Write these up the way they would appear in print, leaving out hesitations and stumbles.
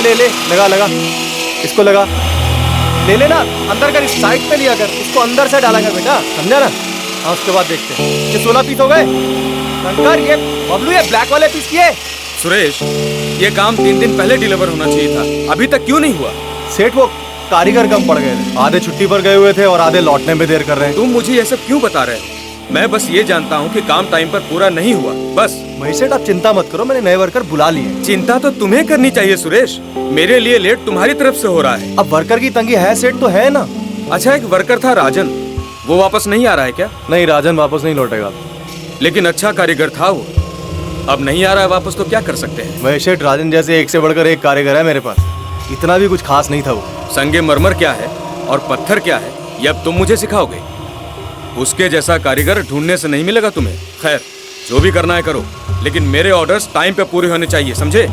ले ले, लगा लगा, इसको लगा, ले लेना, अंदर कर, इस साइड पे लिया कर, इसको अंदर से डाला कर बेटा, समझा ना? हाँ उसके बाद देखते हैं। ये 16 पीस हो गए शंकर, ये बबलू ये ब्लैक वाले पीस किए। सुरेश, ये काम 3 दिन पहले डिलीवर होना चाहिए था, अभी तक क्यों नहीं हुआ? सेठ वो कारीगर कम पड़ गए थे, आधे छुट्टी पर गए हुए थे और आधे लौटने में देर कर रहे हैं। तुम मुझे ये सब क्यों बता रहे हो? मैं बस ये जानता हूँ कि काम टाइम पर पूरा नहीं हुआ, बस। महेश सेठ आप चिंता मत करो, मैंने नए वर्कर बुला लिए। चिंता तो तुम्हें करनी चाहिए सुरेश, मेरे लिए लेट तुम्हारी तरफ से हो रहा है। अब वर्कर की तंगी है सेठ, तो है ना। अच्छा, एक वर्कर था राजन, वो वापस नहीं आ रहा है क्या? नहीं, राजन वापस नहीं लौटेगा। लेकिन अच्छा कारीगर था वो, अब नहीं आ रहा है वापस, तो क्या कर सकते हैं? महेश सेठ राजन जैसे एक से बढ़कर एक कारीगर है मेरे पास, इतना भी कुछ खास नहीं था वो। संगे मरमर क्या है और पत्थर क्या है, ये अब तुम मुझे सिखाओगे? उसके जैसा कारीगर ढूंढने से नहीं मिलेगा तुम्हें। खैर, जो भी करना है करो, लेकिन मेरे ऑर्डर्स टाइम पे पूरे होने चाहिए, समझे?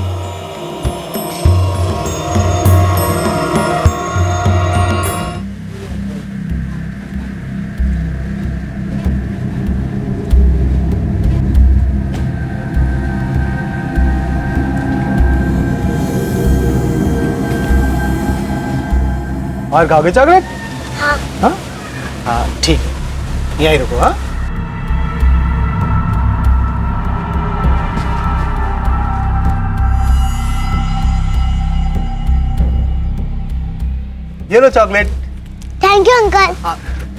और खाओगे चॉकलेट? हाँ। हाँ हाँ ठीक, यहीं रुको। हाँ ये लो चॉकलेट। Thank you uncle.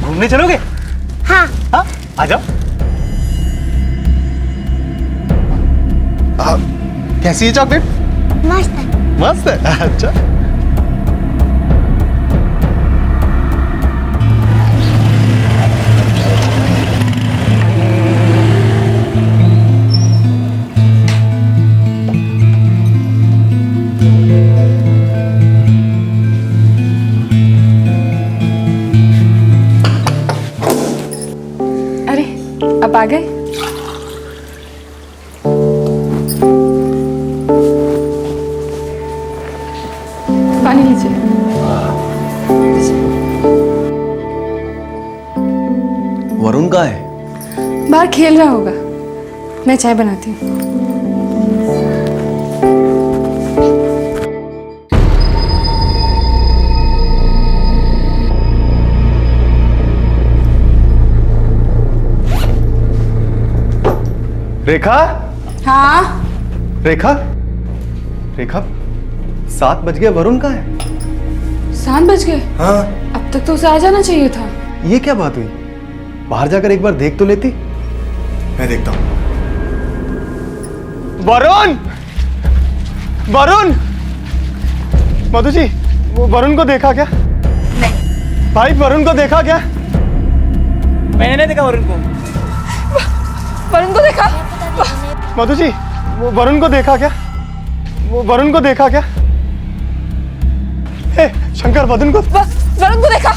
घूमने चलोगे? हाँ। हाँ आ जाओ। कैसी है चॉकलेट? मस्त है। मस्त है। अच्छा आप आ गए? पानी लीजिए। वरुण कहाँ है? बाहर खेल रहा होगा, मैं चाय बनाती हूँ। रेखा? हाँ? रेखा? रेखा 7 बज गए, वरुण कहाँ है? 7 बज गए? हाँ। अब तक तो उसे आ जाना चाहिए था। ये क्या बात हुई? बाहर जाकर एक बार देख तो लेती। मैं देखता हूँ। वरुण! वरुण! मधु जी, वो वरुण को देखा क्या? नहीं। भाई वरुण को देखा क्या? मैंने नहीं देखा वरुण को। वरुण को देखा? मधु जी, वो वरुण को देखा क्या? वो वरुण को देखा क्या? ए, शंकर वरुण को देखा?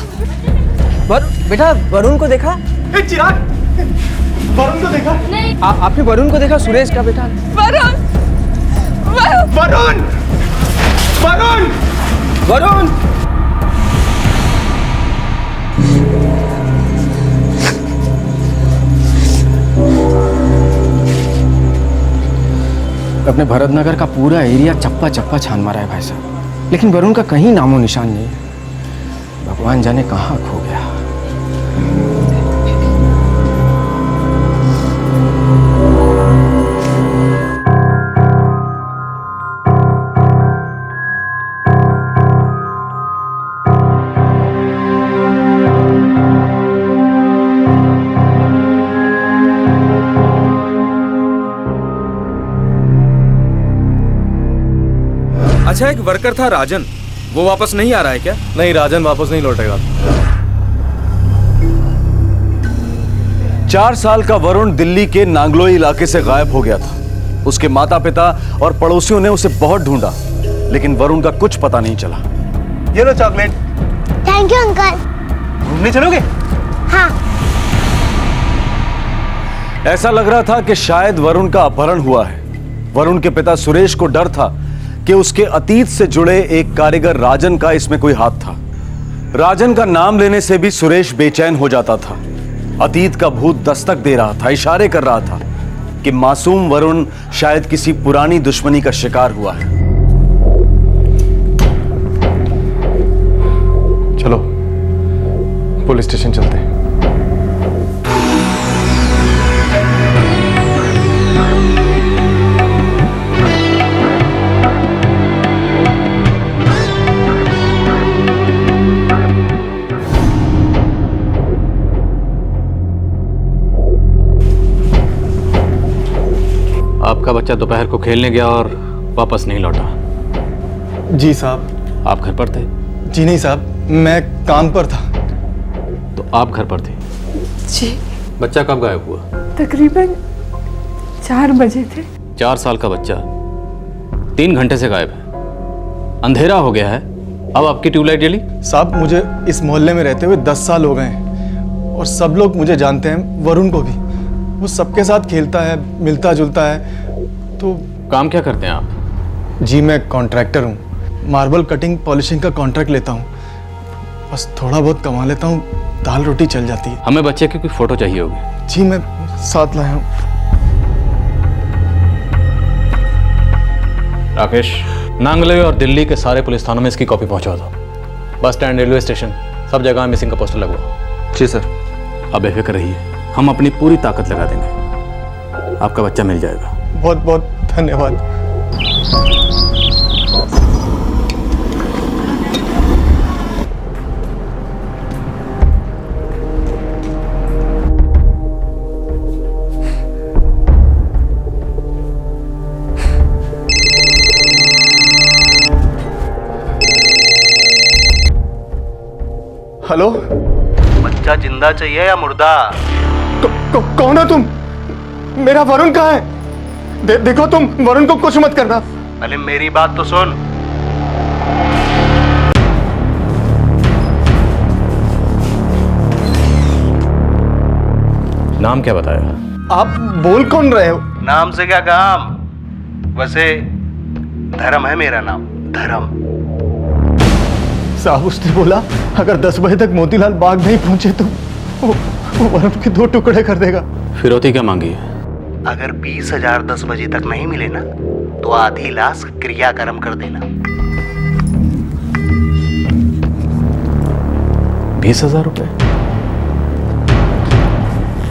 बेटा वरुण को देखा? ए, चिराग, वरुण को देखा? नहीं। आपने वरुण को देखा? सुरेश का बेटा। वरुण! वरुण! वरुण! वरुण! अपने भरतनगर का पूरा एरिया चप्पा चप्पा छान मारा है भाई साहब, लेकिन वरुण का कहीं नामो निशान नहीं है। भगवान जाने कहाँ खो गया। अच्छा, एक वर्कर था राजन, वो वापस नहीं आ रहा है क्या? नहीं, राजन वापस नहीं लौटेगा। 4 साल का वरुण दिल्ली के नांगलोई इलाके से गायब हो गया था। उसके माता पिता और पड़ोसियों ने उसे बहुत ढूंढा, लेकिन वरुण का कुछ पता नहीं चला। ये लो चॉकलेट। Thank you uncle. घूमने चलोगे? हाँ। ऐसा लग रहा था कि शायद वरुण का अपहरण हुआ है। वरुण के पिता सुरेश को डर था कि उसके अतीत से जुड़े एक कारीगर राजन का इसमें कोई हाथ था। राजन का नाम लेने से भी सुरेश बेचैन हो जाता था। अतीत का भूत दस्तक दे रहा था, इशारे कर रहा था कि मासूम वरुण शायद किसी पुरानी दुश्मनी का शिकार हुआ है। चलो पुलिस स्टेशन चलते हैं। आपका बच्चा दोपहर को खेलने गया और वापस नहीं लौटा। जी साहब। आप घर पर थे? जी नहीं साहब, मैं काम पर था। तो आप घर पर थे? जी बच्चा कब गायब हुआ? तकरीबन 4 बजे थे। 4 साल का बच्चा 3 घंटे से गायब है। अंधेरा हो गया है, अब आपकी ट्यूबलाइट जली? साहब मुझे इस मोहल्ले में रहते हुए 10 साल हो गए हैं और सब लोग मुझे जानते हैं, वरुण को भी। वो सबके साथ खेलता है, मिलता जुलता है। तो काम क्या करते हैं आप? जी मैं कॉन्ट्रैक्टर हूँ, मार्बल कटिंग पॉलिशिंग का कॉन्ट्रैक्ट लेता हूँ। बस थोड़ा बहुत कमा लेता हूँ, दाल रोटी चल जाती है। हमें बच्चे की कोई फोटो चाहिए होगी। जी मैं साथ लाया हूँ। राकेश, नांगले और दिल्ली के सारे पुलिस थानों में इसकी कॉपी पहुंचा दो। बस स्टैंड, रेलवे स्टेशन, सब जगह मिसिंग का पोस्टर लगवाओ। जी सर। अब बेफिक्र रहिए, हम अपनी पूरी ताकत लगा देंगे, आपका बच्चा मिल जाएगा। बहुत बहुत धन्यवाद। हेलो, बच्चा जिंदा चाहिए या मुर्दा? कौन हो तुम? मेरा वरुण कहाँ है? देखो तुम वरुण को कुछ मत करना। पहले मेरी बात तो सुन। नाम क्या बताया? आप बोल कौन रहे हो? नाम से क्या काम? वैसे धर्म है मेरा नाम, धर्म। साहब उसने बोला अगर 10 बजे तक मोतीलाल बाग नहीं पहुंचे तो वो वरुण के 2 टुकड़े कर देगा। फिरौती क्या मांगी है? अगर 20,000 10 बजे तक नहीं मिले ना तो आधी लाश क्रियाकर्म कर देना। 20,000 रुपए?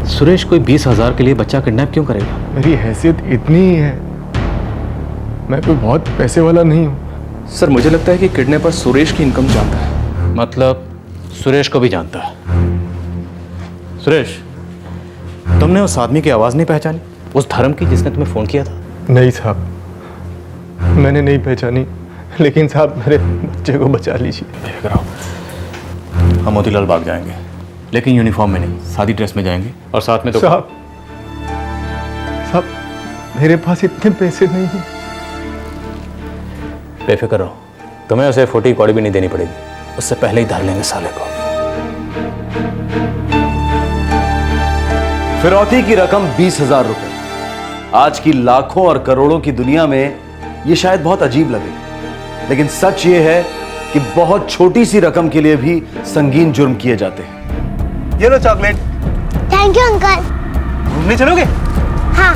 सुरेश कोई 20,000 के लिए बच्चा किडनैप क्यों करेगा? मेरी हैसियत इतनी ही है, मैं कोई बहुत पैसे वाला नहीं हूँ। सर मुझे लगता है कि किडनैपर सुरेश की इनकम जानता है। मतलब सुरेश को भी जानता है। सुरेश, तुमने उस आदमी की आवाज नहीं पहचानी? उस धर्म की जिसने तुम्हें फोन किया था? नहीं साहब, मैंने नहीं पहचानी, लेकिन साहब मेरे बच्चे को बचा लीजिए। हम मोतीलाल बाग जाएंगे, लेकिन यूनिफॉर्म में नहीं, सादी ड्रेस में जाएंगे और साथ में तो साहब मेरे पास इतने पैसे नहीं हैं। बेफिक्र रहो, तुम्हें उसे 40 कौड़ी भी नहीं देनी पड़ेगी, उससे पहले ही धर लेंगे साले को। फिरौती की रकम 20,000 रुपए। आज की लाखों और करोड़ों की दुनिया में यह शायद बहुत अजीब लगे, लेकिन सच यह है कि बहुत छोटी सी रकम के लिए भी संगीन जुर्म किए जाते हैं। ये लो चॉकलेट। Thank you uncle. घूमने चलोगे? हाँ।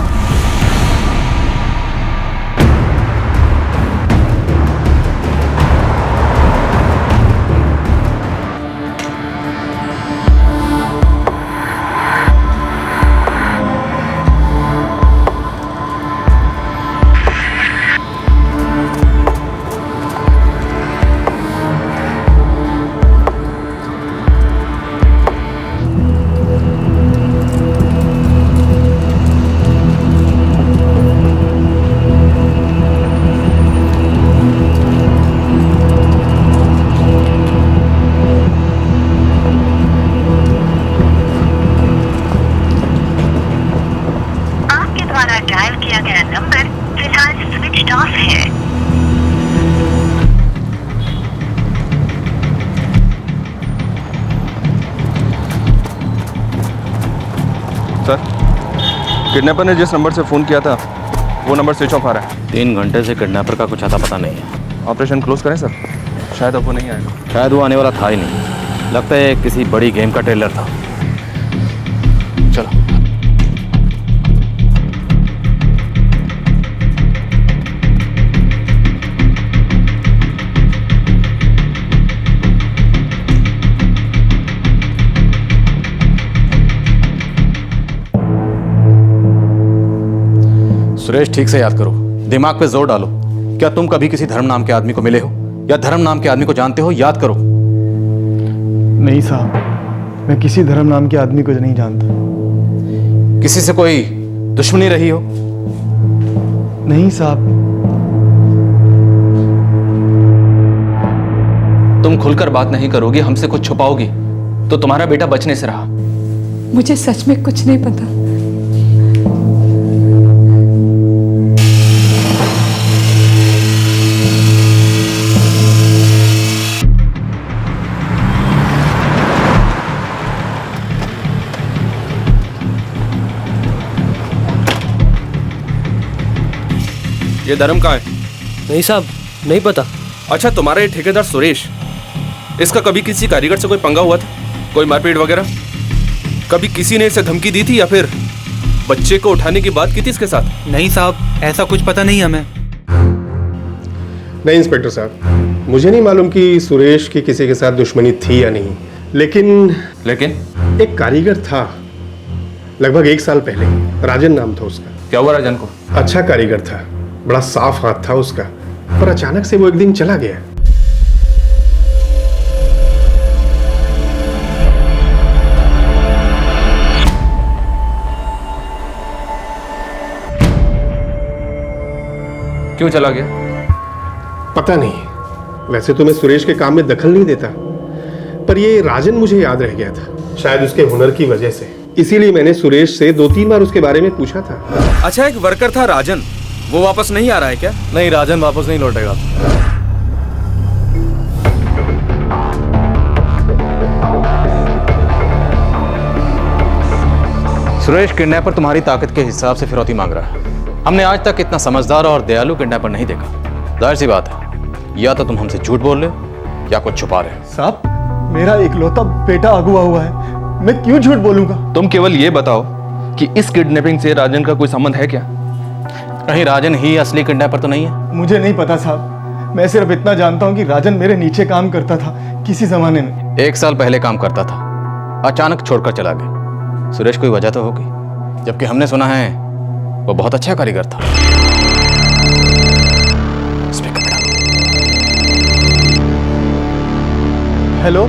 सर किडनैपर ने जिस नंबर से फ़ोन किया था वो नंबर स्विच ऑफ आ रहा है। 3 घंटे से किडनैपर का कुछ आता पता नहीं है। ऑपरेशन क्लोज करें सर? शायद अब वो नहीं आएगा। शायद वो आने वाला था ही नहीं, लगता है किसी बड़ी गेम का ट्रेलर था। चलो। सुरेश, ठीक से याद करो, दिमाग पे जोर डालो। क्या तुम कभी किसी धर्म नाम के आदमी को मिले हो या धर्म नाम के आदमी को जानते हो? याद करो। नहीं साहब, मैं किसी धर्म नाम के आदमी को नहीं जानता। किसी से कोई दुश्मनी रही हो? नहीं साहब। तुम खुलकर बात नहीं करोगी, हमसे कुछ छुपाओगी तो तुम्हारा बेटा बचने से रहा। मुझे सच में कुछ नहीं पता। ये धर्म कहाँ है? नहीं साहब, नहीं पता। अच्छा, तुम्हारा ये ठेकेदार सुरेश, इसका कभी किसी कारीगर से कोई पंगा हुआ था? कोई मारपीट वगैरह? कभी किसी ने इसे धमकी दी थी या फिर बच्चे को उठाने की बात की थी इसके साथ? नहीं साहब, ऐसा कुछ पता नहीं हमें। नहीं इंस्पेक्टर साहब, मुझे नहीं मालूम कि सुरेश की किसी के साथ दुश्मनी थी या नहीं, लेकिन एक कारीगर था लगभग 1 साल पहले, राजन नाम था उसका। क्या हुआ राजन को? अच्छा कारीगर था, बड़ा साफ हाथ था उसका, पर अचानक से वो एक दिन चला गया। क्यों चला गया? पता नहीं, वैसे तो मैं सुरेश के काम में दखल नहीं देता, पर ये राजन मुझे याद रह गया था, शायद उसके हुनर की वजह से। इसीलिए मैंने सुरेश से 2-3 बार उसके बारे में पूछा था। अच्छा, एक वर्कर था राजन, वो वापस नहीं आ रहा है क्या? नहीं, राजन वापस नहीं लौटेगा। सुरेश, किडनैपर तुम्हारी ताकत के हिसाब से फिरौती मांग रहा है। हमने आज तक इतना समझदार और दयालु किडनैपर नहीं देखा। जाहिर सी बात है, या तो तुम हमसे झूठ बोल रहे हो या कुछ छुपा रहे हो। साहब, मेरा इकलौता बेटा अगवा हुआ है, मैं क्यों झूठ बोलूंगा? तुम केवल ये बताओ कि इस किडनैपिंग से राजन का कोई संबंध है क्या? कहीं राजन ही असली किडनैपर तो नहीं है? मुझे नहीं पता साहब, मैं सिर्फ इतना जानता हूँ कि राजन मेरे नीचे काम करता था किसी जमाने में। 1 साल पहले काम करता था, अचानक छोड़कर चला गया। सुरेश, कोई वजह तो होगी, जबकि हमने सुना है वो बहुत अच्छा कारीगर था। हेलो,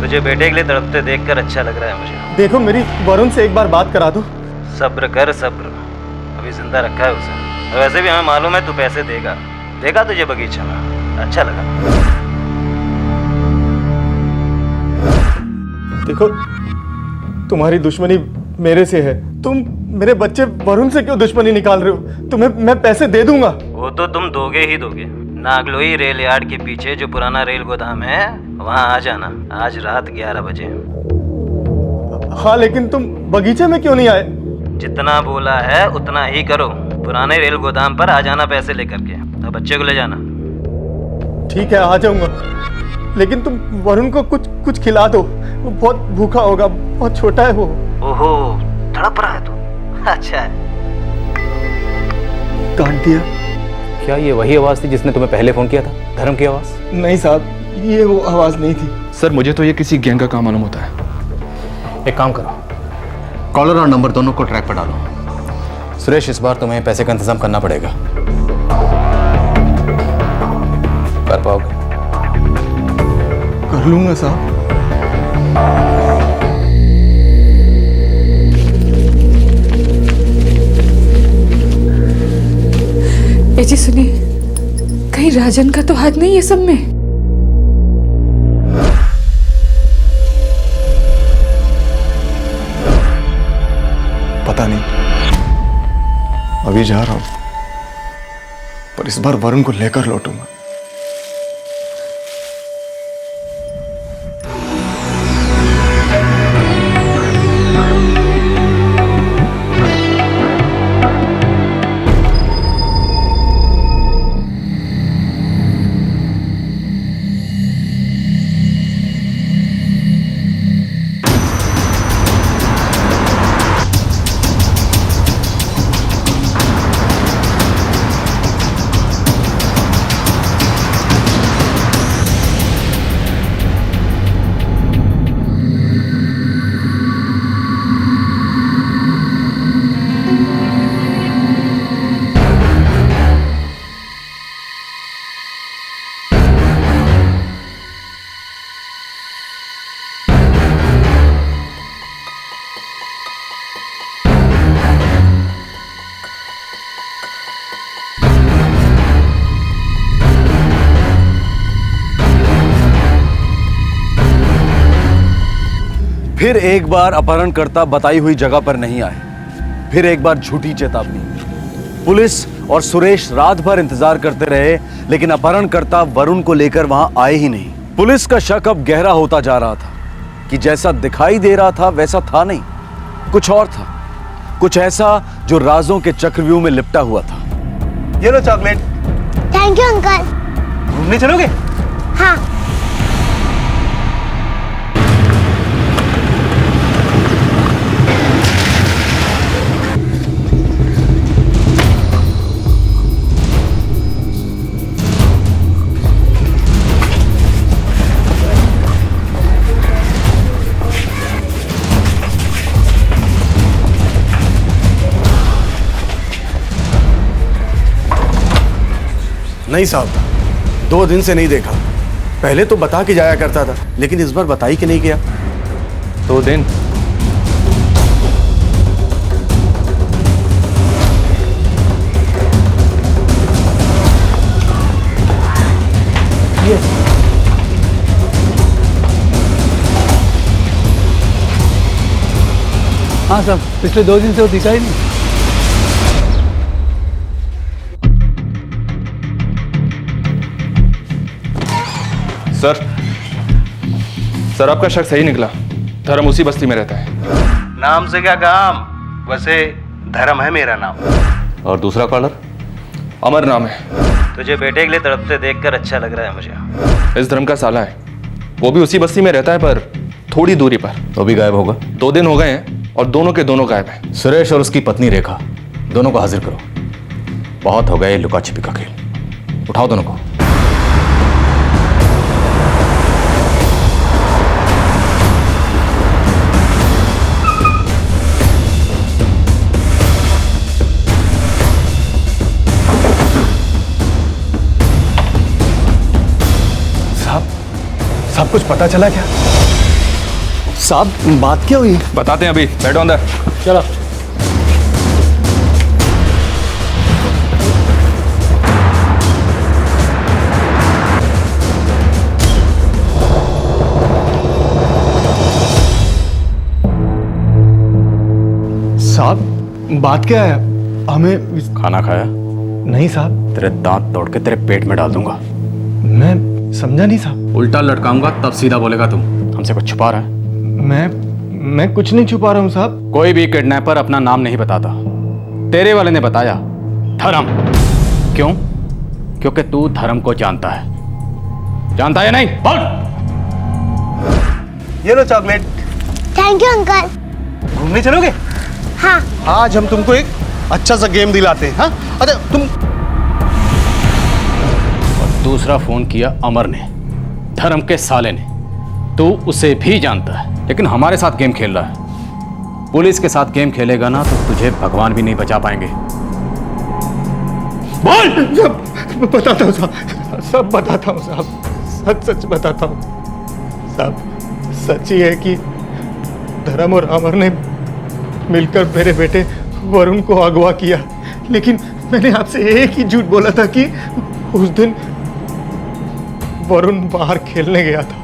तुझे बेटे के लिए तड़पते देखकर अच्छा लग रहा है मुझे। देखो मेरी वरुण से एक बार बात करा दो। सब्र कर सब्र, अभी जिंदा रखा है उसे। वैसे भी हमें मालूम है तू पैसे देगा। देखा तुझे बगीचा में, अच्छा लगा। देखो, तुम्हारी दुश्मनी मेरे से है, तुम मेरे बच्चे वरुण से क्यों दुश्मनी निकाल रहे हो? तुम्हें मैं पैसे दे दूंगा। वो तो तुम दोगे ही दोगे। नागलोई रेल यार्ड के पीछे जो पुराना रेल गोदाम है, वहाँ आ जाना आज रात 11 बजे। हाँ, लेकिन तुम बगीचे में क्यों नहीं आए? जितना बोला है उतना ही करो। पुराने रेल गोदाम पर आ जाना पैसे लेकर के, तो बच्चे को ले जाना। ठीक है, आ जाऊंगा, लेकिन तुम वरुण को कुछ खिला दो, वो बहुत भूखा होगा, बहुत छोटा है वो। ओहो, तड़प रहा है तू? अच्छा है। काट दिया। क्या ये वही आवाज थी जिसने तुम्हें पहले फोन किया था? धर्म की आवाज? नहीं साहब, ये वो आवाज नहीं थी। सर, मुझे तो ये किसी गैंग का काम मालूम होता है। एक काम करो, कॉलर और नंबर दोनों को ट्रैक पर डालो। सुरेश, इस बार तुम्हें पैसे का इंतजाम करना पड़ेगा। कर पाओगे? कर लूंगा साहब। जी सुनिए, कहीं राजन का तो हाथ नहीं है सब में? पता नहीं, अभी जा रहा हूं, पर इस बार वरुण को लेकर लौटूंगा। फिर एक बार अपहरणकर्ता बताई हुई जगह पर नहीं आए। फिर एक बार झूठी चेतावनी। पुलिस और सुरेश रात भर इंतजार करते रहे, लेकिन अपहरणकर्ता वरुण को लेकर वहां आए ही नहीं। पुलिस का शक अब गहरा होता जा रहा था कि जैसा दिखाई दे रहा था वैसा था नहीं, कुछ और था, कुछ ऐसा जो राजों के चक्रव्यूह में लिपटा हुआ था। ये लो चॉकलेट। Thank you uncle. घूमने चलोगे? हाँ। नहीं साहब, 2 दिन से नहीं देखा। पहले तो बता के जाया करता था, लेकिन इस बार बता ही के नहीं गया। 2 दिन? हाँ साहब, पिछले 2 दिन से वो दिखा ही नहीं। सर आपका शक सही निकला। धर्म उसी बस्ती में रहता है। नाम से क्या काम, वैसे धर्म है मेरा नाम। और दूसरा कॉलर? अमर नाम है। तुझे बेटे के लिए तड़पते देखकर अच्छा लग रहा है मुझे। इस धर्म का साला है, वो भी उसी बस्ती में रहता है पर थोड़ी दूरी पर। तो भी गायब होगा। 2 दिन हो गए हैं और दोनों के दोनों गायब हैं। सुरेश और उसकी पत्नी रेखा, दोनों को हाजिर करो। बहुत हो गए लुका छिपी का खेल। उठाओ दोनों को। सब कुछ पता चला क्या? साहब बात क्या हुई? बताते हैं अभी, बैठो अंदर। चलो। साहब बात क्या है? हमें खाना खाया? नहीं साहब। तेरे दांत तोड़ के तेरे पेट में डाल दूंगा। मैं समझा नहीं साहब। उल्टा लटकाऊंगा तब सीधा बोलेगा तुम। हमसे कुछ छुपा रहा है? मैं कुछ नहीं छुपा रहा हूँ साहब। कोई भी किडनैपर अपना नाम नहीं बताता। तेरे वाले ने बताया, धर्म। क्यों? क्योंकि तू धर्म को जानता है। जानता है नहीं? बोल। ये लो चॉकलेट। Thank you uncle. घूमने चलोगे? हाँ। आज हम तुमको एक अच्छा सा गेम दिलाते हैं। हाँ, अरे तुम। दूसरा फोन किया अमर ने, धर्म के साले ने। तू उसे भी जानता है, लेकिन हमारे साथ गेम खेल रहा है। पुलिस के साथ गेम खेलेगा ना तो तुझे भगवान भी नहीं बचा पाएंगे। बोल। सब बताता हूँ साहब, सब बताता हूँ साहब, सच सच बताता हूँ साहब। सच ही है कि धर्म और अमर ने मिलकर मेरे बेटे वरुण को अगवा किया, लेकिन मैंने आपसे एक ही झूठ बोला था कि उस दिन वरुण बाहर खेलने गया था।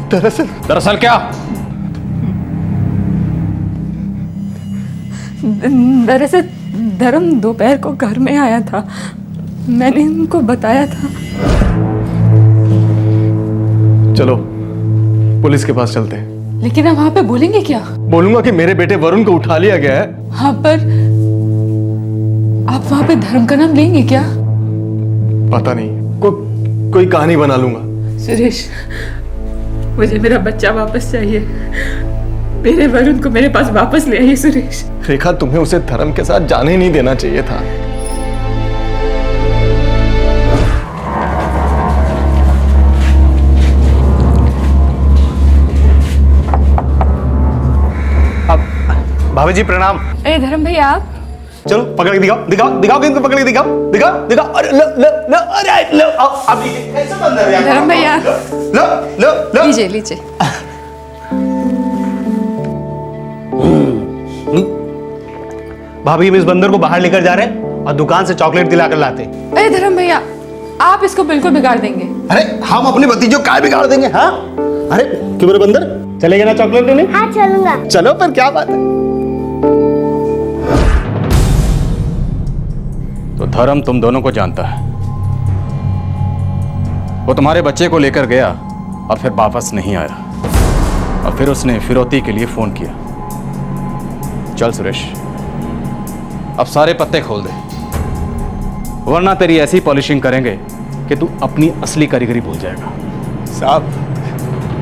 दरअसल क्या? दरअसल धर्म दोपहर को घर में आया था, मैंने उनको बताया था। चलो पुलिस के पास चलते हैं। लेकिन आप वहां पे बोलेंगे क्या? बोलूंगा कि मेरे बेटे वरुण को उठा लिया गया है। हाँ, पर आप वहां पे धर्म का नाम लेंगे क्या? पता नहीं, कोई कहानी बना लूंगा। सुरेश, मुझे मेरा बच्चा वापस चाहिए। मेरे वरुण को मेरे पास वापस ले आइए सुरेश। रेखा, तुम्हें उसे धर्म के साथ जाने ही नहीं देना चाहिए था। अब भाभी जी प्रणाम। अरे धर्म भैया आप चलो पकड़ के दिखाओ, दिखाओ दिखाओ, किनको पकड़ के दिखाओ, दिखाओ दिखाओ। अरे लो लो लो, अरे लो, अब कैसे बंद है यार? धर्म भैया लो लो लो, लीजिए लीजिए। भाभी हम इस बंदर को बाहर लेकर जा रहे हैं और दुकान से चॉकलेट दिलाकर लाते हैं। अरे धर्म भैया, आप इसको बिल्कुल बिगाड़ देंगे। अरे हम अपने भतीजों का बिगाड़ देंगे? हाँ, अरे क्यों मेरे बंदर, चलेगा ना चॉकलेट लेने? हाँ चलूंगा। चलो पर क्या बात है। तो धर्म तुम दोनों को जानता है। वो तुम्हारे बच्चे को लेकर गया और फिर वापस नहीं आया, और फिर उसने फिरौती के लिए फोन किया। चल सुरेश, अब सारे पत्ते खोल दे, वरना तेरी ऐसी पॉलिशिंग करेंगे कि तू अपनी असली कारीगरी भूल जाएगा। साहब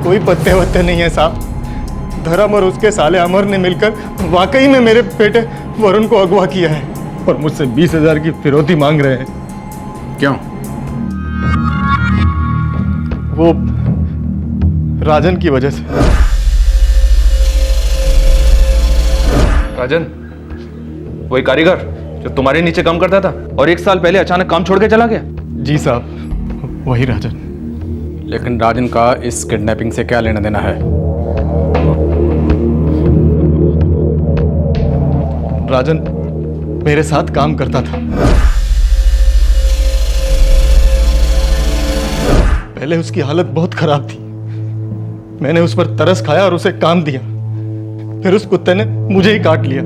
कोई पत्ते वत्ते नहीं है साहब। धर्म और उसके साले अमर ने मिलकर वाकई में मेरे बेटे वरुण को अगवा किया है और मुझसे 20,000 की फिरौती मांग रहे हैं। क्यों? वो राजन की वजह से। राजन, वही कारीगर जो तुम्हारे नीचे काम करता था और 1 साल पहले अचानक काम छोड़ के चला गया? जी साहब, वही राजन। लेकिन राजन का इस किडनैपिंग से क्या लेना देना है? राजन मेरे साथ काम करता था। पहले उसकी हालत बहुत खराब थी। मैंने उस पर तरस खाया और उसे काम दिया। फिर उस कुत्ते ने मुझे ही काट लिया।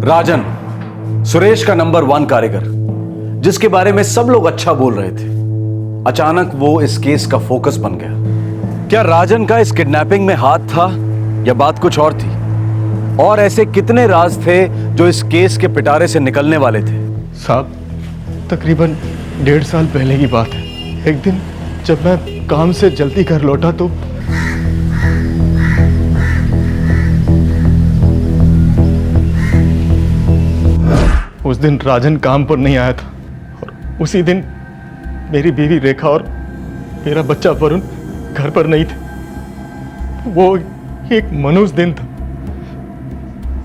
राजन, सुरेश का नंबर 1 कारीगर, जिसके बारे में सब लोग अच्छा बोल रहे थे, अचानक वो इस केस का फोकस बन गया। क्या राजन का इस किडनैपिंग में हाथ था या बात कुछ और थी? और ऐसे कितने राज थे जो इस केस के पिटारे से निकलने वाले थे? साहब तकरीबन 1.5 साल पहले की बात है। एक दिन जब मैं काम से जल्दी घर लौटा तो उस दिन राजन काम पर नहीं आया था और उसी दिन मेरी बीवी रेखा और मेरा बच्चा वरुण घर पर नहीं थे। वो एक मनुष्य दिन था।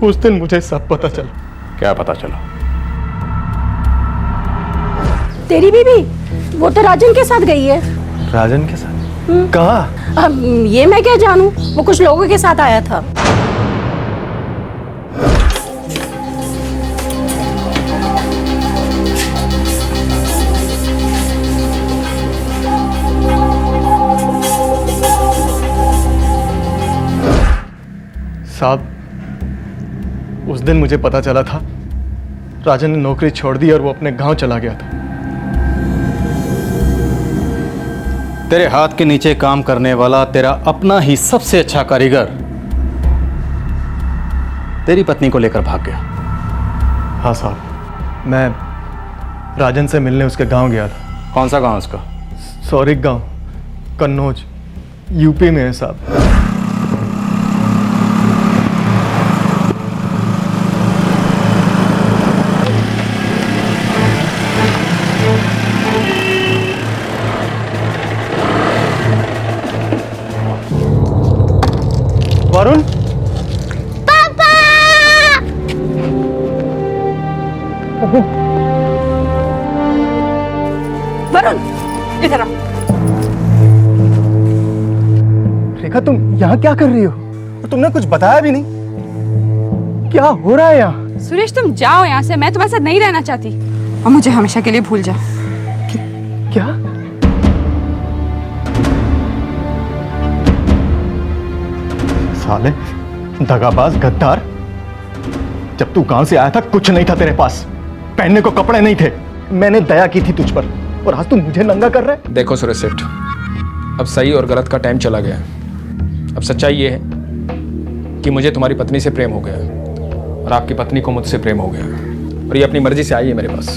उस दिन मुझे सब पता चला। क्या पता चला? तेरी बीवी वो तो राजन के साथ गई है। राजन के साथ? कहाँ? अब ये मैं क्या जानूं, वो कुछ लोगों के साथ आया था। साहब उस दिन मुझे पता चला था राजन ने नौकरी छोड़ दी और वो अपने गांव चला गया था। तेरे हाथ के नीचे काम करने वाला तेरा अपना ही सबसे अच्छा कारीगर तेरी पत्नी को लेकर भाग गया। हाँ साहब, मैं राजन से मिलने उसके गांव गया था। कौन सा गांव उसका? सौरिक गांव, कन्नौज, यूपी में है साहब। वरुण, पापा! वरुण इधर आओ। रेखा तुम यहाँ क्या कर रही हो? और तुमने कुछ बताया भी नहीं। क्या हो रहा है यहाँ? सुरेश तुम जाओ यहाँ से, मैं तुम्हारे साथ नहीं रहना चाहती और मुझे हमेशा के लिए भूल जाओ। क्या? साले दगाबाज गद्दार, जब तू गांव से आया था कुछ नहीं था तेरे पास, पहनने को कपड़े नहीं थे। मैंने दया की थी तुझ पर और आज तू मुझे नंगा कर रहा है। देखो सुरेश सेठ, अब सही और गलत का टाइम चला गया। अब सच्चाई ये है कि मुझे तुम्हारी पत्नी से प्रेम हो गया और आपकी पत्नी को मुझसे प्रेम हो गया और ये अपनी मर्जी से आई है मेरे पास।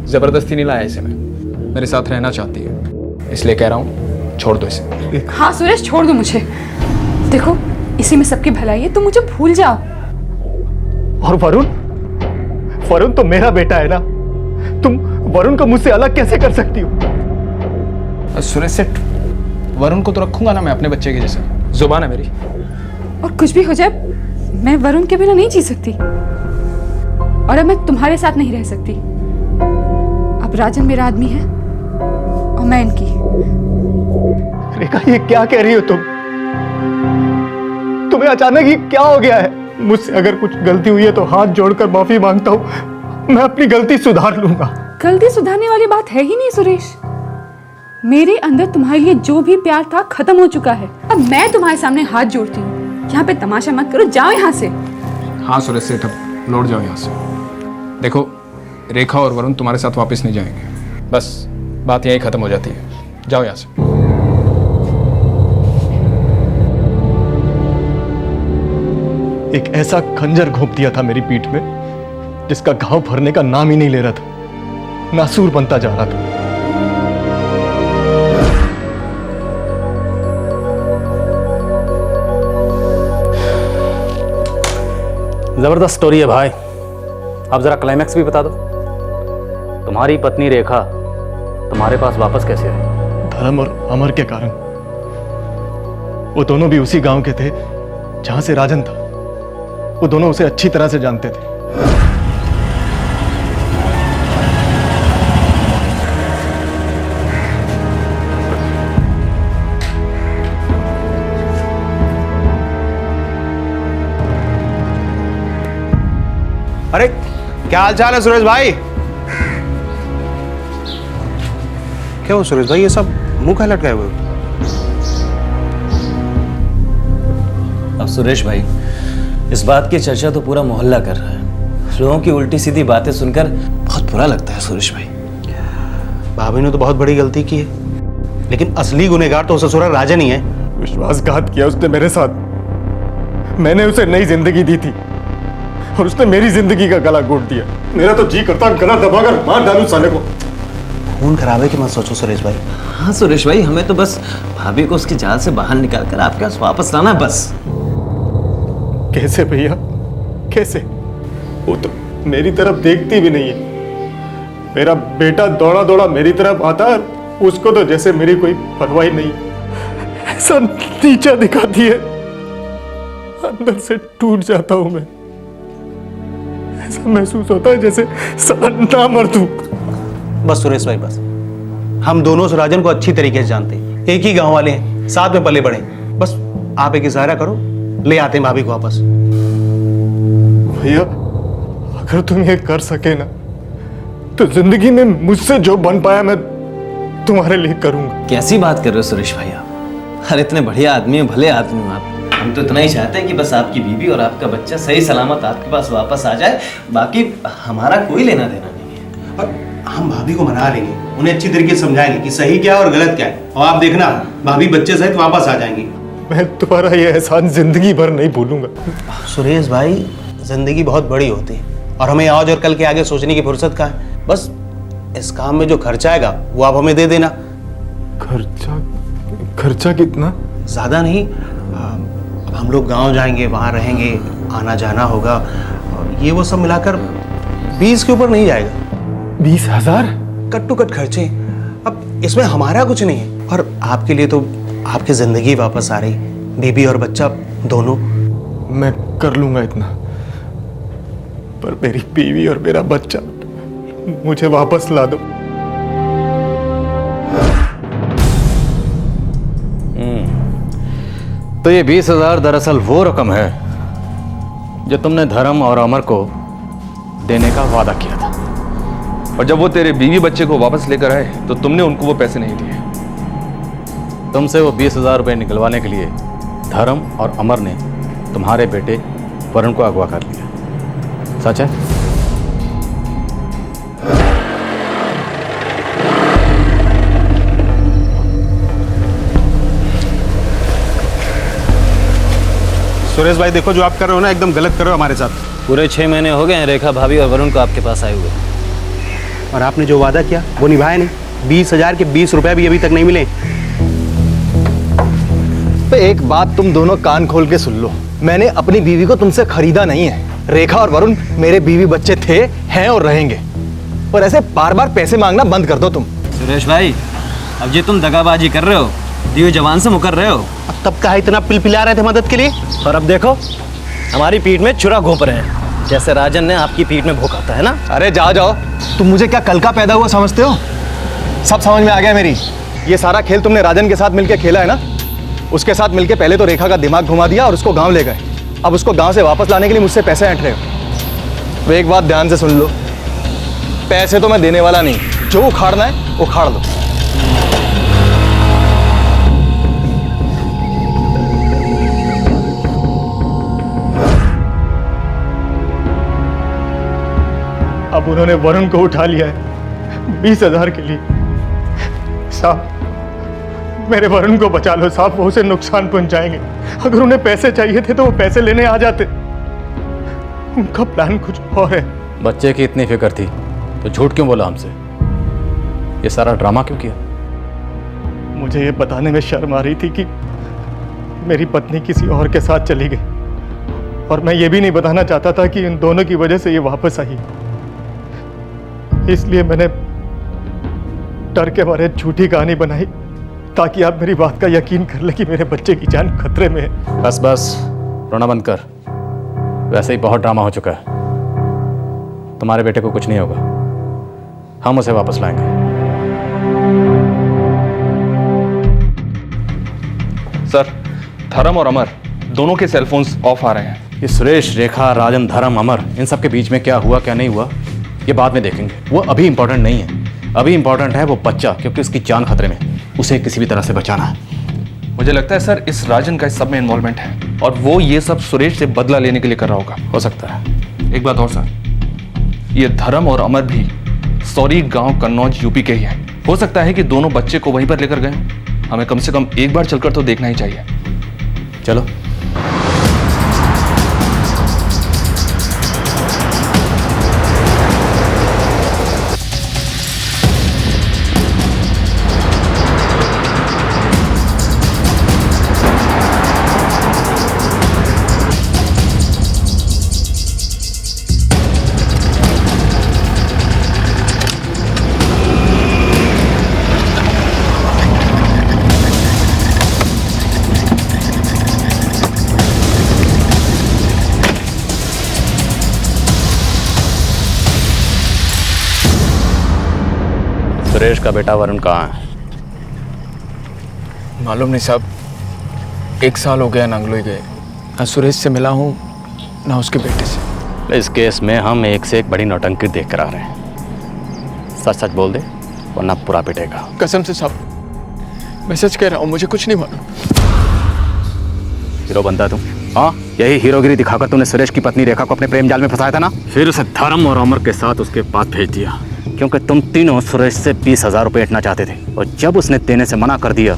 जबरदस्ती नहीं लाया इसे, मैं मेरे साथ रहना चाहती है, इसलिए कह रहा हूँ छोड़ दो इसे। हाँ सुरेश छोड़ दो मुझे। देखो इसी में सबकी भलाई है, तुम मुझे भूल जाओ। और वरुण, वरुण तो मेरा बेटा है ना, तुम वरुण को मुझसे अलग कैसे कर सकती हो? सुरेश सेठ, वरुण को तो रखूंगा ना मैं अपने बच्चे के जैसा, जुबान है मेरी। और कुछ भी हो जाए, मैं वरुण के बिना नहीं जी सकती और अब मैं तुम्हारे साथ नहीं रह सकती। अब राजन मेरा आदमी है और मैं इनकी। रेखा ये क्या कह रही हो तुम? तुम्हें अचानक ही क्या हो गया है? मुझसे अगर कुछ गलती हुई है तो हाथ जोड़कर माफी मांगता हूँ, मैं अपनी गलती सुधार लूंगा। गलती सुधारने वाली बात है ही नहीं सुरेश। मेरे अंदर तुम्हारे लिए जो भी प्यार था खत्म हो चुका है। अब मैं तुम्हारे सामने हाथ जोड़ती हूँ, यहाँ पे तमाशा मत करो, जाओ यहाँ से। हाँ सुरेश सेठ, अब लौट जाओ यहाँ से। देखो, रेखा और वरुण तुम्हारे साथ वापस नहीं जाएंगे, बस बात यहीं खत्म हो जाती है। जाओ यहाँ से। एक ऐसा खंजर घोंप दिया था मेरी पीठ में जिसका घाव भरने का नाम ही नहीं ले रहा था, नासूर बनता जा रहा था। जबरदस्त स्टोरी है भाई। अब जरा क्लाइमैक्स भी बता दो। तुम्हारी पत्नी रेखा तुम्हारे पास वापस कैसे आई? धर्म और अमर के कारण। वो दोनों भी उसी गांव के थे जहां से राजन था। वो दोनों उसे अच्छी तरह से जानते थे। अरे क्या हाल चाल है सुरेश भाई? क्यों सुरेश भाई, ये सब मुंह का लटकाए हुए? अब सुरेश भाई, इस बात की चर्चा तो पूरा मोहल्ला कर रहा है। लोगों की उल्टी सीधी बातें सुनकर बहुत बुरा लगता है सुरेश भाई। भाभी ने तो बहुत बड़ी गलती की है, लेकिन असली गुनहगार तो ससुरा राजन ही है। विश्वासघात किया उसने मेरे साथ। मैंने उसे नई जिंदगी दी थी और उसने मेरी जिंदगी का गला घोट दिया। मेरा तो जी करता गला दबाकर मार डालूं साले को। खून खराबे की मत सोचो सुरेश भाई। हाँ सुरेश भाई, हमें तो बस भाभी को उसकी जाल से बाहर निकाल कर आपके पास वापस लाना, बस। कैसे भैया, कैसे? वो तो मेरी तरफ देखती भी नहीं है। मेरा बेटा दौड़ा दौड़ा मेरी तरफ आता है, उसको तो जैसे मेरी कोई परवाह ही नहीं। ऐसा नीचा दिखाती है, अंदर से टूट जाता हूं मैं। ऐसा महसूस होता है जैसे साला ना मर दूं। बस सुरेश भाई बस, हम दोनों से राजन को अच्छी तरीके से जानते हैं, एक ही गांव वाले हैं, साथ में पले बड़े। बस आप एक इशारा करो, ले आते हैं भाभी को वापस। भैया अगर तुम ये कर सके ना, तो जिंदगी में मुझसे जो बन पाया मैं तुम्हारे लिए करूंगा। कैसी बात कर रहे हो सुरेश भाई आप? अरे इतने बढ़िया आदमी हैं, भले आदमी हो आप। हम तो इतना ही चाहते हैं कि बस आपकी बीवी और आपका बच्चा सही सलामत आपके पास वापस आ जाए, बाकी हमारा कोई लेना देना नहीं है। और हम भाभी को मना लेंगे, उन्हें अच्छी तरीके से समझाएंगे कि सही क्या है और गलत क्या है, और आप देखना भाभी बच्चे सहित वापस आ जाएंगी। मैं तुम्हारा ये एहसान जिंदगी भर नहीं भूलूंगा। सुरेश भाई, जिंदगी बहुत बड़ी होती है और हमें आज और कल के आगे सोचने की फुर्सत कहाँ है। बस इस काम में जो खर्चा आएगा वो आप हमें दे देना। खर्चा कितना? ज्यादा नहीं, अब हम लोग गांव जाएंगे, वहां रहेंगे, आना जाना होगा, और ये वो सब मिलाकर 20 के ऊपर नहीं जाएगा। 20,000? कट टू कट खर्चे। अब इसमें हमारा कुछ नहीं है, और आपके लिए तो आपकी जिंदगी वापस आ रही, बेबी और बच्चा दोनों। मैं कर लूंगा इतना, पर मेरी बीवी और मेरा बच्चा मुझे वापस ला दो। तो ये 20,000 दरअसल वो रकम है जो तुमने धर्म और अमर को देने का वादा किया था। और जब वो तेरे बीवी बच्चे को वापस लेकर आए तो तुमने उनको वो पैसे नहीं दिए। तुमसे वो 20,000 रुपये निकलवाने के लिए धर्म और अमर ने तुम्हारे बेटे वरुण को अगवा कर लिया। सच है? सुरेश भाई देखो, जो आप कर रहे हो ना एकदम गलत कर रहे हो हमारे साथ। पूरे 6 महीने हो गए हैं रेखा भाभी और वरुण को आपके पास आए हुए, और आपने जो वादा किया वो निभाया नहीं। 20,000 के 20 रुपए भी अभी तक नहीं मिले। तो एक बात तुम दोनों कान खोल के सुन लो, मैंने अपनी बीवी को तुमसे खरीदा नहीं है। रेखा और वरुण मेरे बीवी बच्चे थे, हैं और रहेंगे। और ऐसे बार बार पैसे मांगना बंद कर दो तुम। सुरेश भाई, अब ये तुम दगाबाजी कर रहे हो, दियो जवान से मुकर रहे हो। अब तब कहा इतना पिलपिला रहे थे मदद के लिए, और अब देखो हमारी पीठ में छुरा घोंप रहे हैं, जैसे राजन ने आपकी पीठ में भोंका है ना। अरे जाओ जाओ, तुम मुझे क्या कल का पैदा हुआ समझते हो? सब समझ में आ गया मेरी। ये सारा खेल तुमने राजन के साथ मिलकर खेला है ना। उसके साथ मिलकर पहले तो रेखा का दिमाग घुमा दिया और उसको गांव ले गए। अब उसको गांव से वापस लाने के लिए मुझसे पैसे ऐंठ रहे हो। तो एक बात ध्यान से सुन लो, पैसे तो मैं देने वाला नहीं, जो उखाड़ना है उखाड़ दो। उन्होंने वरुण को उठा लिया है 20,000 के लिए। साहब मेरे वरुण को बचा लो साहब, वो उसे नुकसान पहुंचाएंगे। अगर उन्हें पैसे चाहिए थे तो वो पैसे लेने आ जाते। उनका प्लान कुछ और है। बच्चे की इतनी फिक्र थी तो झूठ क्यों बोला हमसे? ये सारा ड्रामा क्यों किया? मुझे ये बताने में शर्म आ रही थी कि मेरी पत्नी किसी और के साथ चली गई, और मैं ये भी नहीं बताना चाहता था कि इन दोनों की वजह से ये वापस आई। इसलिए मैंने डर के मारे झूठी कहानी बनाई ताकि आप मेरी बात का यकीन कर ले कि मेरे बच्चे की जान खतरे में है। बस बस रोना बंद कर। वैसे ही बहुत ड्रामा हो चुका है। तुम्हारे बेटे को कुछ नहीं होगा, हम उसे वापस लाएंगे। सर, धर्म और अमर दोनों के सेलफोन्स ऑफ आ रहे हैं। ये सुरेश, रेखा, राजन, धर्म, अमर, इन सब के बीच में क्या हुआ क्या नहीं हुआ ये बाद में देखेंगे। वो अभी इंपॉर्टेंट नहीं है। अभी इंपॉर्टेंट है वो बच्चा, क्योंकि उसकी जान खतरे में। उसे किसी भी तरह से बचाना है। मुझे लगता है सर इस राजन का इस सब में इन्वॉल्वमेंट है, और वो ये सब सुरेश से बदला लेने के लिए कर रहा होगा। हो सकता है। एक बात और सर, ये धर्म और अमर भी सौरी गांव कन्नौज यूपी के ही हैं। हो सकता है कि दोनों बच्चे को वहीं पर लेकर गए। हमें कम से कम एक बार चलकर तो देखना ही चाहिए। चलो। सुरेश का बेटा वरुण कहाँ है? मालूम नहीं साहब, 1 साल हो गया नांगलोई गए। ना सुरेश से मिला हूँ ना उसके बेटे से। इस केस में हम एक से एक बड़ी नौटंकी देख कर आ रहे हैं। सच सच बोल दे वरना पूरा पिटेगा। कसम से साहब, मैं सच कह रहा हूँ, मुझे कुछ नहीं मालूम। हीरो बनता है तुम? हाँ, यही हीरोगिरी दिखाकर तूने सुरेश की पत्नी रेखा को अपने प्रेम जाल में फंसाया था ना। फिर उसे धर्म और अमर के साथ उसके पास भेज दिया, क्योंकि तुम तीनों सुरेश से 20,000 रुपये ऐंठना चाहते थे। और जब उसने देने से मना कर दिया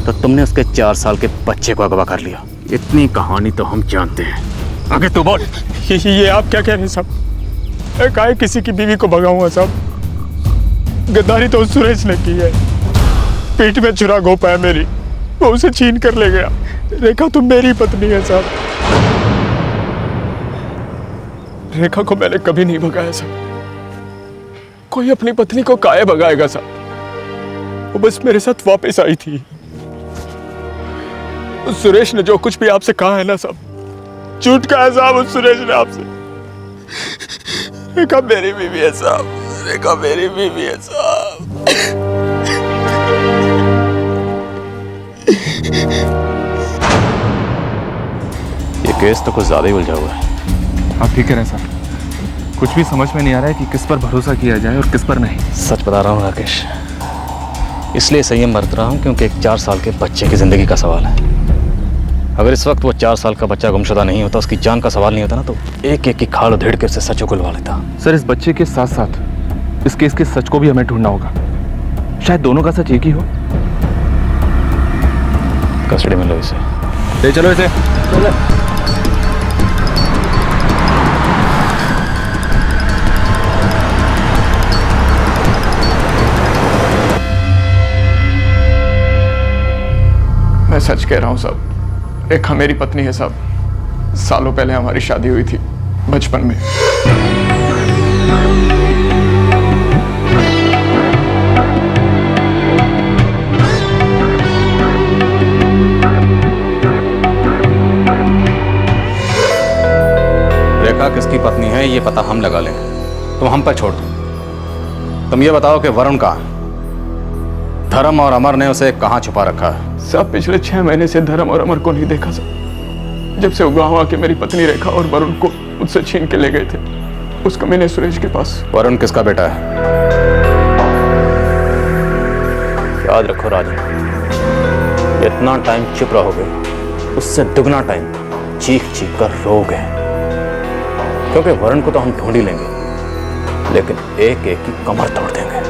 तो तुमने उसके 4 साल के बच्चे को अगवा कर लिया। इतनी कहानी तो हम जानते हैं, आगे तू बोल। ये आप क्या कह रहे हैं साहब? मैं काहे किसी की बीवी को भगाऊंगा साहब? गद्दारी तो सुरेश ने की है। पेट में चुरा घोपा है मेरी, वो उसे छीन कर ले गया। रेखा तो मेरी पत्नी है साहब। रेखा को मैंने कभी नहीं भगाया साहब। कोई अपनी पत्नी को काहे भगाएगा साहब? वो बस मेरे साथ वापस आई थी। उस सुरेश ने जो कुछ भी आपसे कहा है ना साहब, झूठ कहा है साहब उस सुरेश ने आपसे। रेखा मेरी बीवी है साहब, रेखा मेरी बीवी है साहब। ये केस तो कुछ ज्यादा ही उलझा हुआ है। आप ठीक कह रहे हैं सर, कुछ भी समझ में नहीं आ रहा है कि किस पर भरोसा किया जाए और किस पर नहीं। सच बता रहा हूँ राकेश, इसलिए संयम बरत रहा हूँ क्योंकि एक 4 साल के बच्चे की जिंदगी का सवाल है। अगर इस वक्त वो 4 साल का बच्चा गुमशुदा नहीं होता, उसकी जान का सवाल नहीं होता ना, तो एक एक की खाल उधेड़ के उसे सच उगलवा लेता। सर, इस बच्चे के साथ साथ इस केस के सच को भी हमें ढूंढना होगा। शायद दोनों का सच एक ही हो। कस्टडी में लो इसे। ले चलो इसे। मैं सच कह रहा हूँ साहब, रेखा मेरी पत्नी है साहब। सालों पहले हमारी शादी हुई थी, बचपन में। रेखा किसकी पत्नी है ये पता हम लगा लेंगे, तुम हम पर छोड़ दो। तुम ये बताओ कि वरुण कहाँ है? धर्म और अमर ने उसे कहाँ छुपा रखा है? साहब, पिछले 6 महीने से धर्म और अमर को नहीं देखा साहब। जब से वो गाँव आके मेरी पत्नी रेखा और वरुण को मुझसे छीन के ले गए थे, उस कमीने सुरेश के पास। वरुण किसका बेटा है? याद रखो राजन, इतना टाइम चुप रहोगे उससे दुगना टाइम चीख चीख कर रोगे, क्योंकि वरुण को तो हम ढूंढ ही लेंगे, लेकिन एक एक की कमर तोड़ देंगे।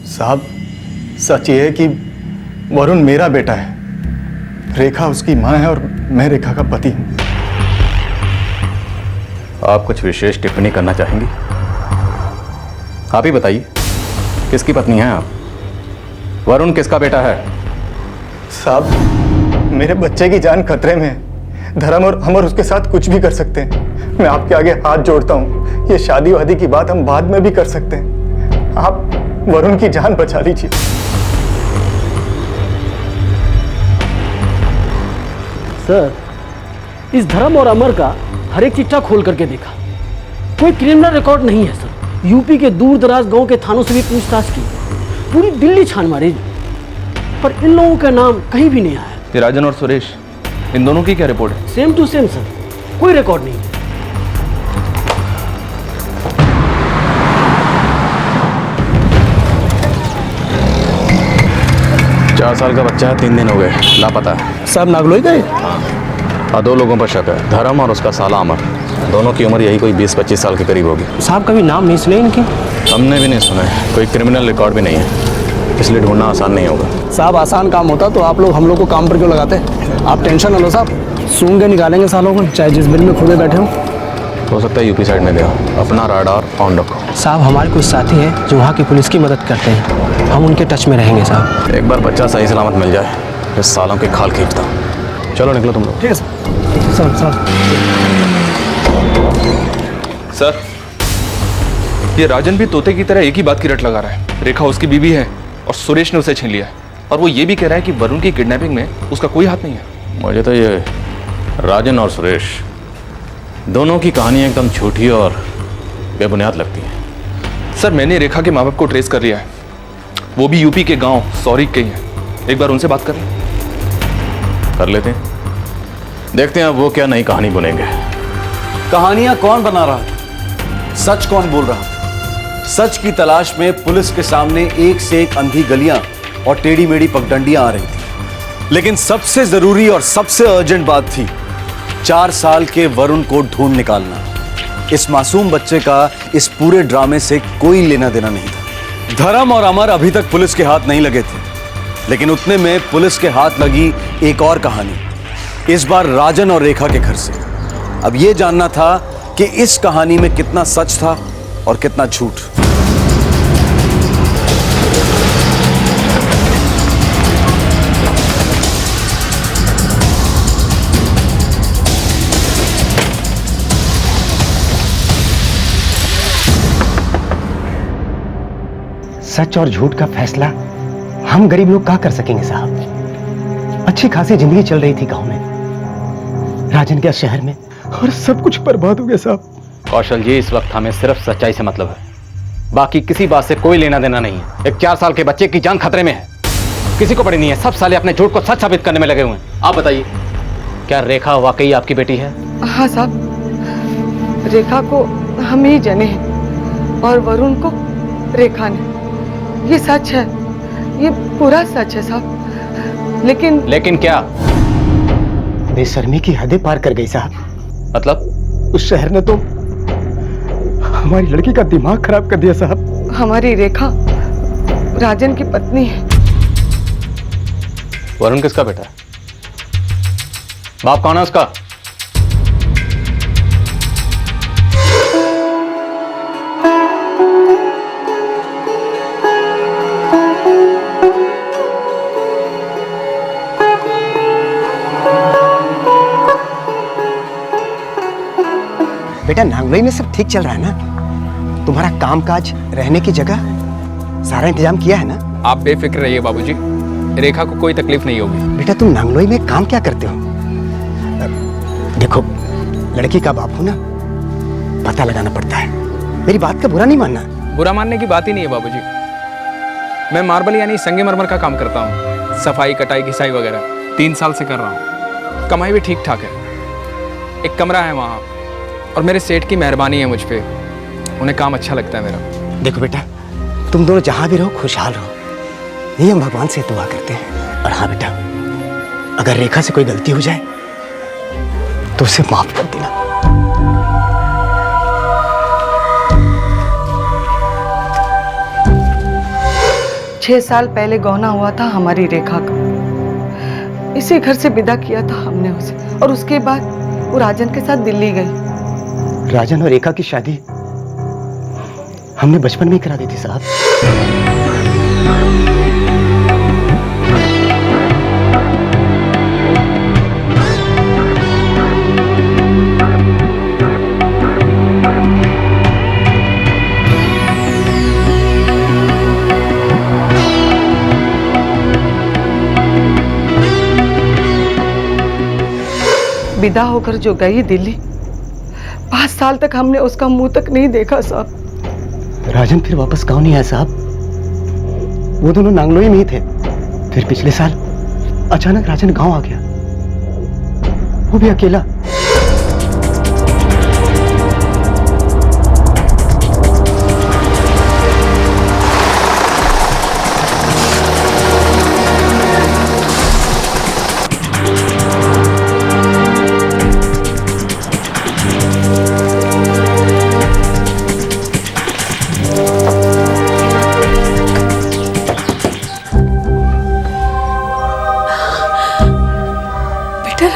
साहब, सच ये है कि वरुण मेरा बेटा है, रेखा उसकी मां है और मैं रेखा का पति हूं। आप कुछ विशेष टिप्पणी करना चाहेंगी? आप ही बताइए, किसकी पत्नी हैं आप? वरुण किसका बेटा है? साहब, मेरे बच्चे की जान खतरे में है। धर्म और अमर उसके साथ कुछ भी कर सकते हैं। मैं आपके आगे हाथ जोड़ता हूं। ये शादी वादी की बात हम बाद में भी कर सकते हैं। आप वरुण की जान बचा लीजिए। सर, इस धर्म और अमर का हर एक चिट्ठा खोल करके देखा, कोई क्रिमिनल रिकॉर्ड नहीं है सर। यूपी के दूर दराज गांव के थानों से भी पूछताछ की, पूरी दिल्ली छान मारी, पर इन लोगों का नाम कहीं भी नहीं आया। ये राजन और सुरेश, इन दोनों की क्या रिपोर्ट है? सेम टू सेम सर, कोई रिकॉर्ड नहीं है। 4 साल का बच्चा है, 3 दिन हो गए लापता है। साहब नागलोई गए? और 2 लोगों पर शक है, धर्म और उसका साला अमर। दोनों की उम्र यही कोई 20-25 साल के करीब होगी। साहब कभी नाम नहीं सुने इनके? हमने भी नहीं सुना है, कोई क्रिमिनल रिकॉर्ड भी नहीं है, इसलिए ढूंढना आसान नहीं होगा। साहब आसान काम होता तो आप लोग हम लोग को काम पर क्यों लगाते? आप टेंशन न लो साहब, सूंघ के निकालेंगे सालों को, चाहे जिस बिल में खुदे बैठे हो सकता है यूपी साइड में गया। अपना राडार ऑन रखो। साहब हमारे कुछ साथी हैं जो वहाँ की पुलिस की मदद करते हैं, हम उनके टच में रहेंगे साहब। एक बार बच्चा सही सलामत मिल जाए, इस सालों के खाल खींचता हूं। चलो निकलो तुम लोग। ठीक है सर। सर, ये राजन भी तोते की तरह एक ही बात की रट लगा रहा है। रेखा उसकी बीवी है और सुरेश ने उसे छीन लिया है, और वो ये भी कह रहा है कि वरुण की किडनैपिंग में उसका कोई हाथ नहीं है। मुझे तो ये राजन और सुरेश दोनों की कहानी एकदम झूठी और बेबुनियाद लगती है। सर, मैंने रेखा के माँ बाप को ट्रेस कर लिया है, वो भी यूपी के गांव सौरीक के ही हैं। एक बार उनसे बात कर लेते हैं, देखते हैं अब वो क्या नई कहानी बुनेंगे। कहानियां कौन बना रहा था? सच कौन बोल रहा था? सच की तलाश में पुलिस के सामने एक से एक अंधी गलियां और टेढ़ी मेढ़ी पगडंडियां आ रही थी, लेकिन सबसे जरूरी और सबसे अर्जेंट बात थी 4 साल के वरुण को ढूंढ निकालना। इस मासूम बच्चे का इस पूरे ड्रामे से कोई लेना देना नहीं था। धर्म और अमर अभी तक पुलिस के हाथ नहीं लगे थे, लेकिन उतने में पुलिस के हाथ लगी एक और कहानी, इस बार राजन और रेखा के घर से। अब यह जानना था कि इस कहानी में कितना सच था और कितना झूठ। सच और झूठ का फैसला हम गरीब लोग क्या कर सकेंगे साहब? अच्छी खासी जिंदगी चल रही थी गांव में, राजन के शहर में, और सब कुछ बर्बाद हो गया साहब। कौशल जी, इस वक्त हमें सिर्फ सच्चाई से मतलब है, बाकी किसी बात से कोई लेना देना नहीं है। एक 4 साल के बच्चे की जान खतरे में है, किसी को पड़ी नहीं है। सब साले अपने झूठ को सच साबित करने में लगे हुए हैं। आप बताइए, क्या रेखा वाकई आपकी बेटी है? हाँ साहब, रेखा को हम ही जने हैं और वरुण को रेखा ने। ये सच है, ये पूरा सच है साहब। लेकिन क्या? बेशर्मी की हदें पार कर गई साहब। मतलब? उस शहर ने तो हमारी लड़की का दिमाग खराब कर दिया साहब। हमारी रेखा राजन की पत्नी है। वरुण किसका बेटा है? बाप कौन है उसका? बेटा नांगलोई में सब ठीक चल रहा है ना? तुम्हारा काम काज, रहने की जगह, सारा इंतजाम किया है ना? आप बेफिक्र रहिए बाबूजी, रेखा को कोई तकलीफ नहीं होगी। बेटा तुम नांगलोई में काम क्या करते हो? देखो, लड़की का बाप हो ना, पता लगाना पड़ता है। मेरी बात का बुरा नहीं मानना। बुरा मानने की बात ही नहीं है बाबूजी। मैं मार्बल यानी संगमरमर का काम करता हूँ, सफाई कटाई घिसाई वगैरह 3 साल से कर रहा हूँ। कमाई भी ठीक ठाक है। एक कमरा है वहाँ, और मेरे सेठ की मेहरबानी है मुझ पे, उन्हें काम अच्छा लगता है मेरा। देखो बेटा, तुम दोनों जहां भी रहो खुशहाल रहो, ये हम भगवान से दुआ करते हैं। और हाँ बेटा, अगर रेखा से कोई गलती हो जाए तो उसे माफ कर देना। 6 साल पहले गौना हुआ था हमारी रेखा का। इसी घर से विदा किया था हमने उसे, और उसके बाद वो राजन के साथ दिल्ली गई। राजन और रेखा की शादी हमने बचपन में ही करा दी थी साहब। विदा होकर जो गई दिल्ली, 5 साल तक हमने उसका मुंह तक नहीं देखा साहब। राजन फिर वापस गांव नहीं आया साहब। वो दोनों नांगलोई में ही थे। फिर पिछले साल अचानक राजन गांव आ गया, वो भी अकेला।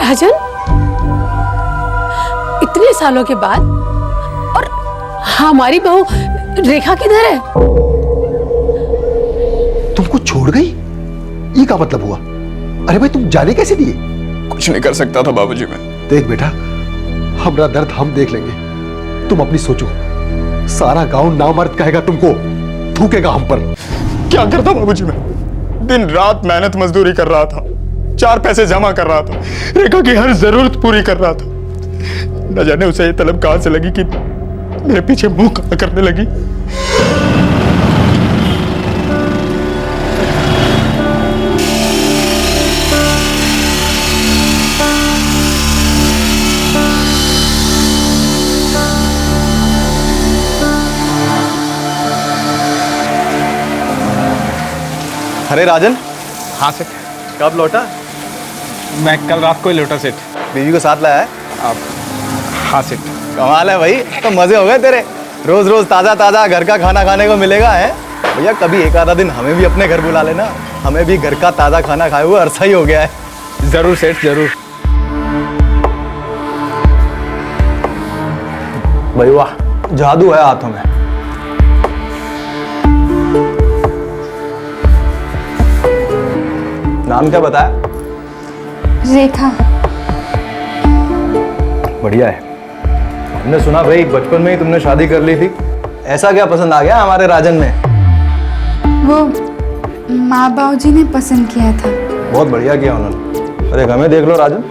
राजन, इतने सालों के बाद, और हमारी बहू रेखा किधर है? तुमको छोड़ गई? ये क्या मतलब हुआ? अरे भाई, तुम जाने कैसे दिए? कुछ नहीं कर सकता था बाबूजी मैं। देख बेटा, हमारा दर्द हम देख लेंगे, तुम अपनी सोचो। सारा गांव नामर्द कहेगा तुमको, थूकेगा हम पर। क्या करता बाबूजी मैं? दिन रात मेहनत मजदूरी कर रहा था, 4 पैसे जमा कर रहा था, रेखा की हर जरूरत पूरी कर रहा था। न जाने उसे ये तलब कहां से लगी कि मेरे पीछे मुंह काला करने लगी। अरे राजन। हाँ सेठ। कब लौटा? मैं कल रात को ही लौटा सेठ। बीवी को साथ लाया है? आप? हाँ सेठ। कमाल है भाई, तो मजे हो गए तेरे। रोज रोज ताजा ताजा घर का खाना खाने को मिलेगा है भैया। कभी एक आधा दिन हमें भी अपने घर बुला लेना, हमें भी घर का ताजा खाना खाए हुए अरसा ही हो गया है। जरूर सेठ, जरूर। भाई वाह, जादू है हाथों में। नाम क्या बताया? रेखा। बढ़िया है। हमने सुना भाई बचपन में ही तुमने शादी कर ली थी। ऐसा क्या पसंद आ गया हमारे राजन में? वो माँ बाबूजी ने पसंद किया था। बहुत बढ़िया किया उन्होंने। अरे हमें देख लो राजन,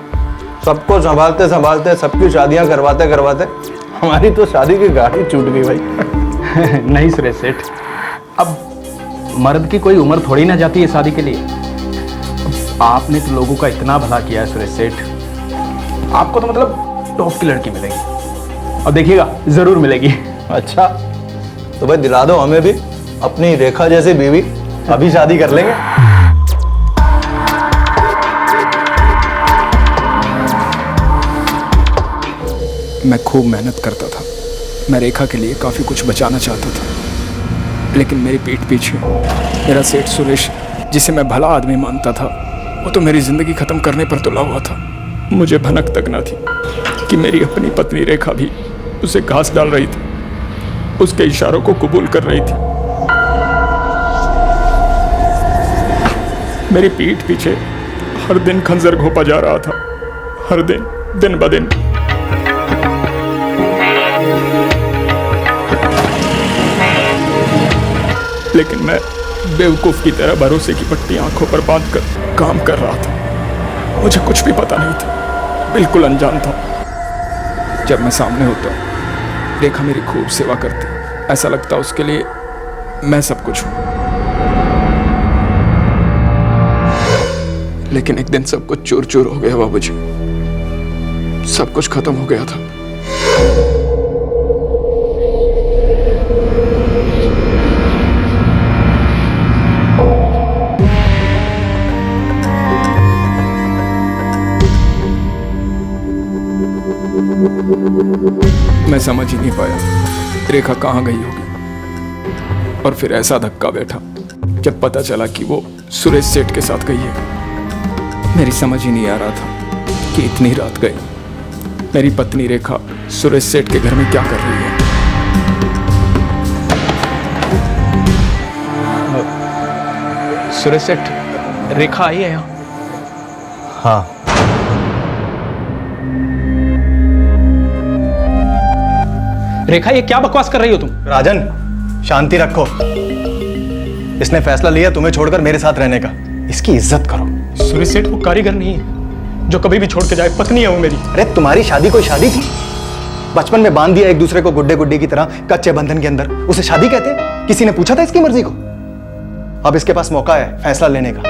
सबको संभालते संभालते, सबकी शादियां करवाते करवाते हमारी तो शादी की गाड़ी छूट गई भाई। नहीं सुरेश सेठ, अब मर्द की कोई उम्र थोड़ी ना जाती है शादी के लिए। आपने तो लोगों का इतना भला किया है सुरेश सेठ, आपको तो मतलब टॉप की लड़की मिलेगी, और देखिएगा जरूर मिलेगी। अच्छा, तो भाई दिला दो हमें भी अपनी रेखा जैसी बीवी, अभी शादी कर लेंगे। मैं खूब मेहनत करता था, मैं रेखा के लिए काफी कुछ बचाना चाहता था, लेकिन मेरी पीठ पीछे मेरा सेठ सुरेश, जिसे मैं भला आदमी मानता था, वो तो मेरी जिंदगी खत्म करने पर तुला हुआ था। मुझे भनक तक ना थी कि मेरी अपनी पत्नी रेखा भी उसे घास डाल रही थी, उसके इशारों को कबूल कर रही थी। मेरी पीठ पीछे हर दिन खंजर घोंपा जा रहा था, हर दिन, दिन ब दिन। लेकिन मैं बेवकूफ की तरह भरोसे की पट्टी आंखों पर बांधकर काम कर रहा था। मुझे कुछ भी पता नहीं था, बिल्कुल अनजान था। जब मैं सामने होता, रेखा मेरी खूब सेवा करती, ऐसा लगता उसके लिए मैं सब कुछ हूं। लेकिन एक दिन सब कुछ चूर चूर हो गया बाबूजी। सब कुछ खत्म हो गया था। मैं समझ ही नहीं पाया रेखा कहाँ गई होगी। और फिर ऐसा धक्का बैठा जब पता चला कि वो सुरेश सेठ के साथ गई है। मेरी समझ ही नहीं आ रहा था कि इतनी रात गई मेरी पत्नी रेखा सुरेश सेठ के घर में क्या कर रही है। सुरेश सेठ, रेखा आई है यहाँ? हाँ। रेखा, ये क्या बकवास कर रही हो तुम? राजन, शांति रखो। इसने फैसला लिया तुम्हें छोड़कर मेरे साथ रहने का। इसकी इज्जत करो। सुरेश सेठ वो कारीगर नहीं है जो कभी भी छोड़ के जाए। पत्नी है वो मेरी। अरे तुम्हारी शादी कोई शादी थी? बचपन में बांध दिया एक दूसरे को गुड्डे गुड्डे की तरह कच्चे बंधन के अंदर, उसे शादी कहते हैं? किसी ने पूछा था इसकी मर्जी को? अब इसके पास मौका है फैसला लेने का,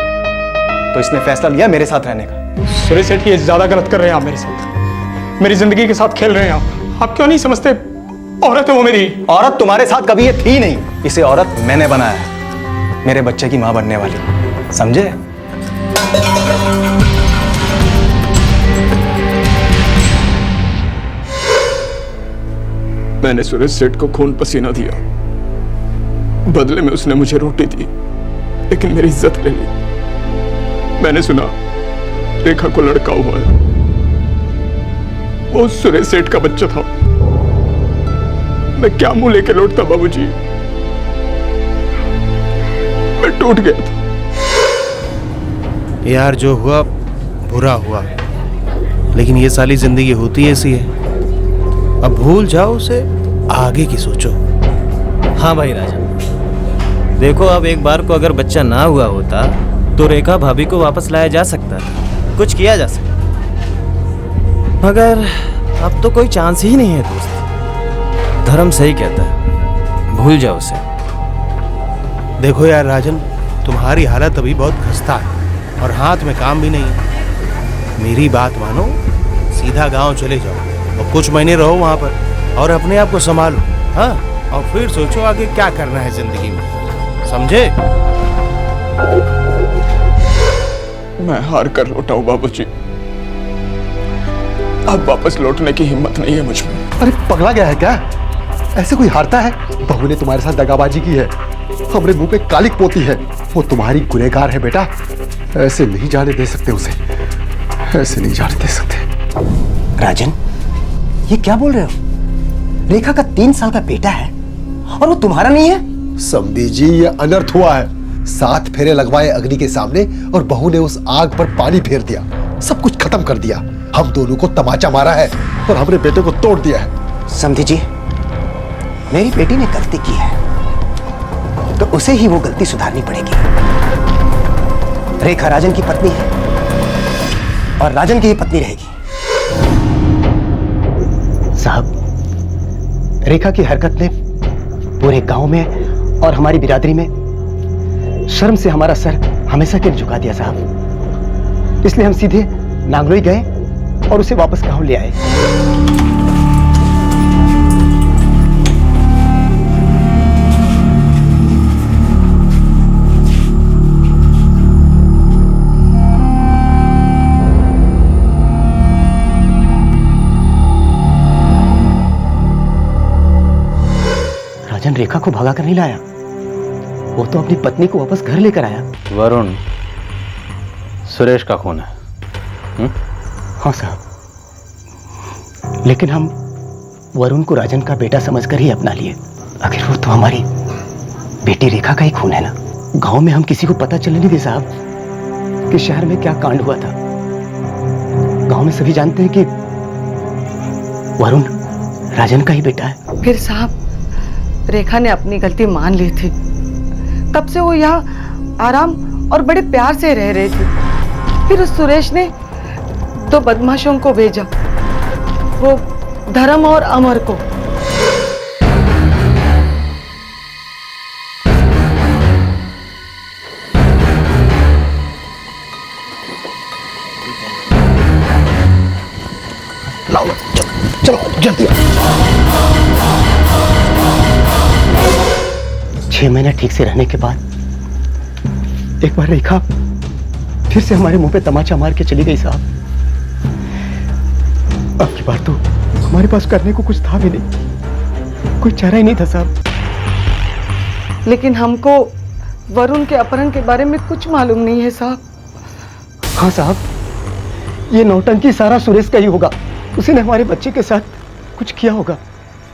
तो इसने फैसला लिया मेरे साथ रहने का। सुरेश सेठ, ये ज्यादा गलत कर रहे हैं आप मेरे साथ। मेरी जिंदगी के साथ खेल रहे हैं आप क्यों नहीं समझते? औरत है वो मेरी। औरत तुम्हारे साथ कभी ये थी नहीं। इसे औरत मैंने बनाया है, मेरे बच्चे की मां बनने वाली, समझे? मैंने सुरेश सेठ को खून पसीना दिया, बदले में उसने मुझे रोटी दी, लेकिन मेरी इज्जत ले ली। मैंने सुना रेखा को लड़का हुआ है, वो सुरेश सेठ का बच्चा था। मैं क्या मुंह लेके लौटता बाबूजी? मैं टूट गया था। यार जो हुआ बुरा हुआ, लेकिन ये साली जिंदगी होती ऐसी है। अब भूल जाओ उसे, आगे की सोचो। हाँ भाई राजा, देखो अब एक बार को अगर बच्चा ना हुआ होता तो रेखा भाभी को वापस लाया जा सकता था, कुछ किया जा सकता, मगर अब तो कोई चांस ही नहीं है दोस्त। धर्म सही कहता है, भूल जाओ उसे। देखो यार राजन, तुम्हारी हालत अभी बहुत खस्ता है और हाथ में काम भी नहीं है। मेरी बात मानो, सीधा गांव चले जाओ और कुछ महीने रहो वहां पर और अपने आप को संभालो। हाँ, और फिर सोचो आगे क्या करना है जिंदगी में, समझे? मैं हार कर लौटा हूं बाबूजी। अब वापस लौटने की हिम्मत नहीं है मुझ में। अरे पगला गया है क्या? ऐसे कोई हारता है? बहू ने तुम्हारे साथ दगाबाजी की है, हमरे मुंह पे कालिक पोती है। वो तुम्हारी गुनहगार है बेटा, ऐसे नहीं जाने दे सकते उसे, ऐसे नहीं जाने दे सकते। राजन, ये क्या बोल रहे हो? रेखा का 3 साल का बेटा है और वो तुम्हारा नहीं है? समझी जी, ये अनर्थ हुआ है। 7 फेरे लगवाए अग्नि के सामने और बहू ने उस आग पर पानी फेर दिया, सब कुछ खत्म कर दिया। हम दोनों को तमाचा मारा है और हमने बेटे को तोड़ दिया है। समझी जी, मेरी बेटी ने गलती की है तो उसे ही वो गलती सुधारनी पड़ेगी। रेखा राजन की पत्नी है और राजन की ही पत्नी रहेगी। साहब, रेखा की हरकत ने पूरे गांव में और हमारी बिरादरी में शर्म से हमारा सर हमेशा के लिए झुका दिया साहब। इसलिए हम सीधे नांगलोई गए और उसे वापस गांव ले आए। राजन रेखा को भगा कर नहीं लाया, वो तो अपनी पत्नी को वापस घर लेकर आया। वरुण, सुरेश का खून है। हाँ साहब, लेकिन हम वरुण को राजन का बेटा समझकर ही अपना लिए। आखिर वो तो हमारी बेटी रेखा का ही खून है ना। गांव में हम किसी को पता चलने नहीं दे साहब कि शहर में क्या कांड हुआ था। गांव में सभी जानते हैं कि वरुण राजन का ही बेटा है। फिर साहब, रेखा ने अपनी गलती मान ली थी। तब से वो यहाँ आराम और बड़े प्यार से रह रही थी। फिर उस सुरेश ने 2 बदमाशों को भेजा, वो धर्म और अमर को। जल्दी 6 महीने ठीक से रहने के बाद एक बार रेखा फिर से हमारे मुंह पे तमाचा मार के चली गई साहब। अब की बार तो हमारे पास करने को कुछ था भी नहीं, कोई चारा ही नहीं था साहब। लेकिन हमको वरुण के अपहरण के बारे में कुछ मालूम नहीं है साहब। हाँ साहब, ये नौटंकी सारा सुरेश का ही होगा। उसी ने हमारे बच्चे के साथ कुछ किया होगा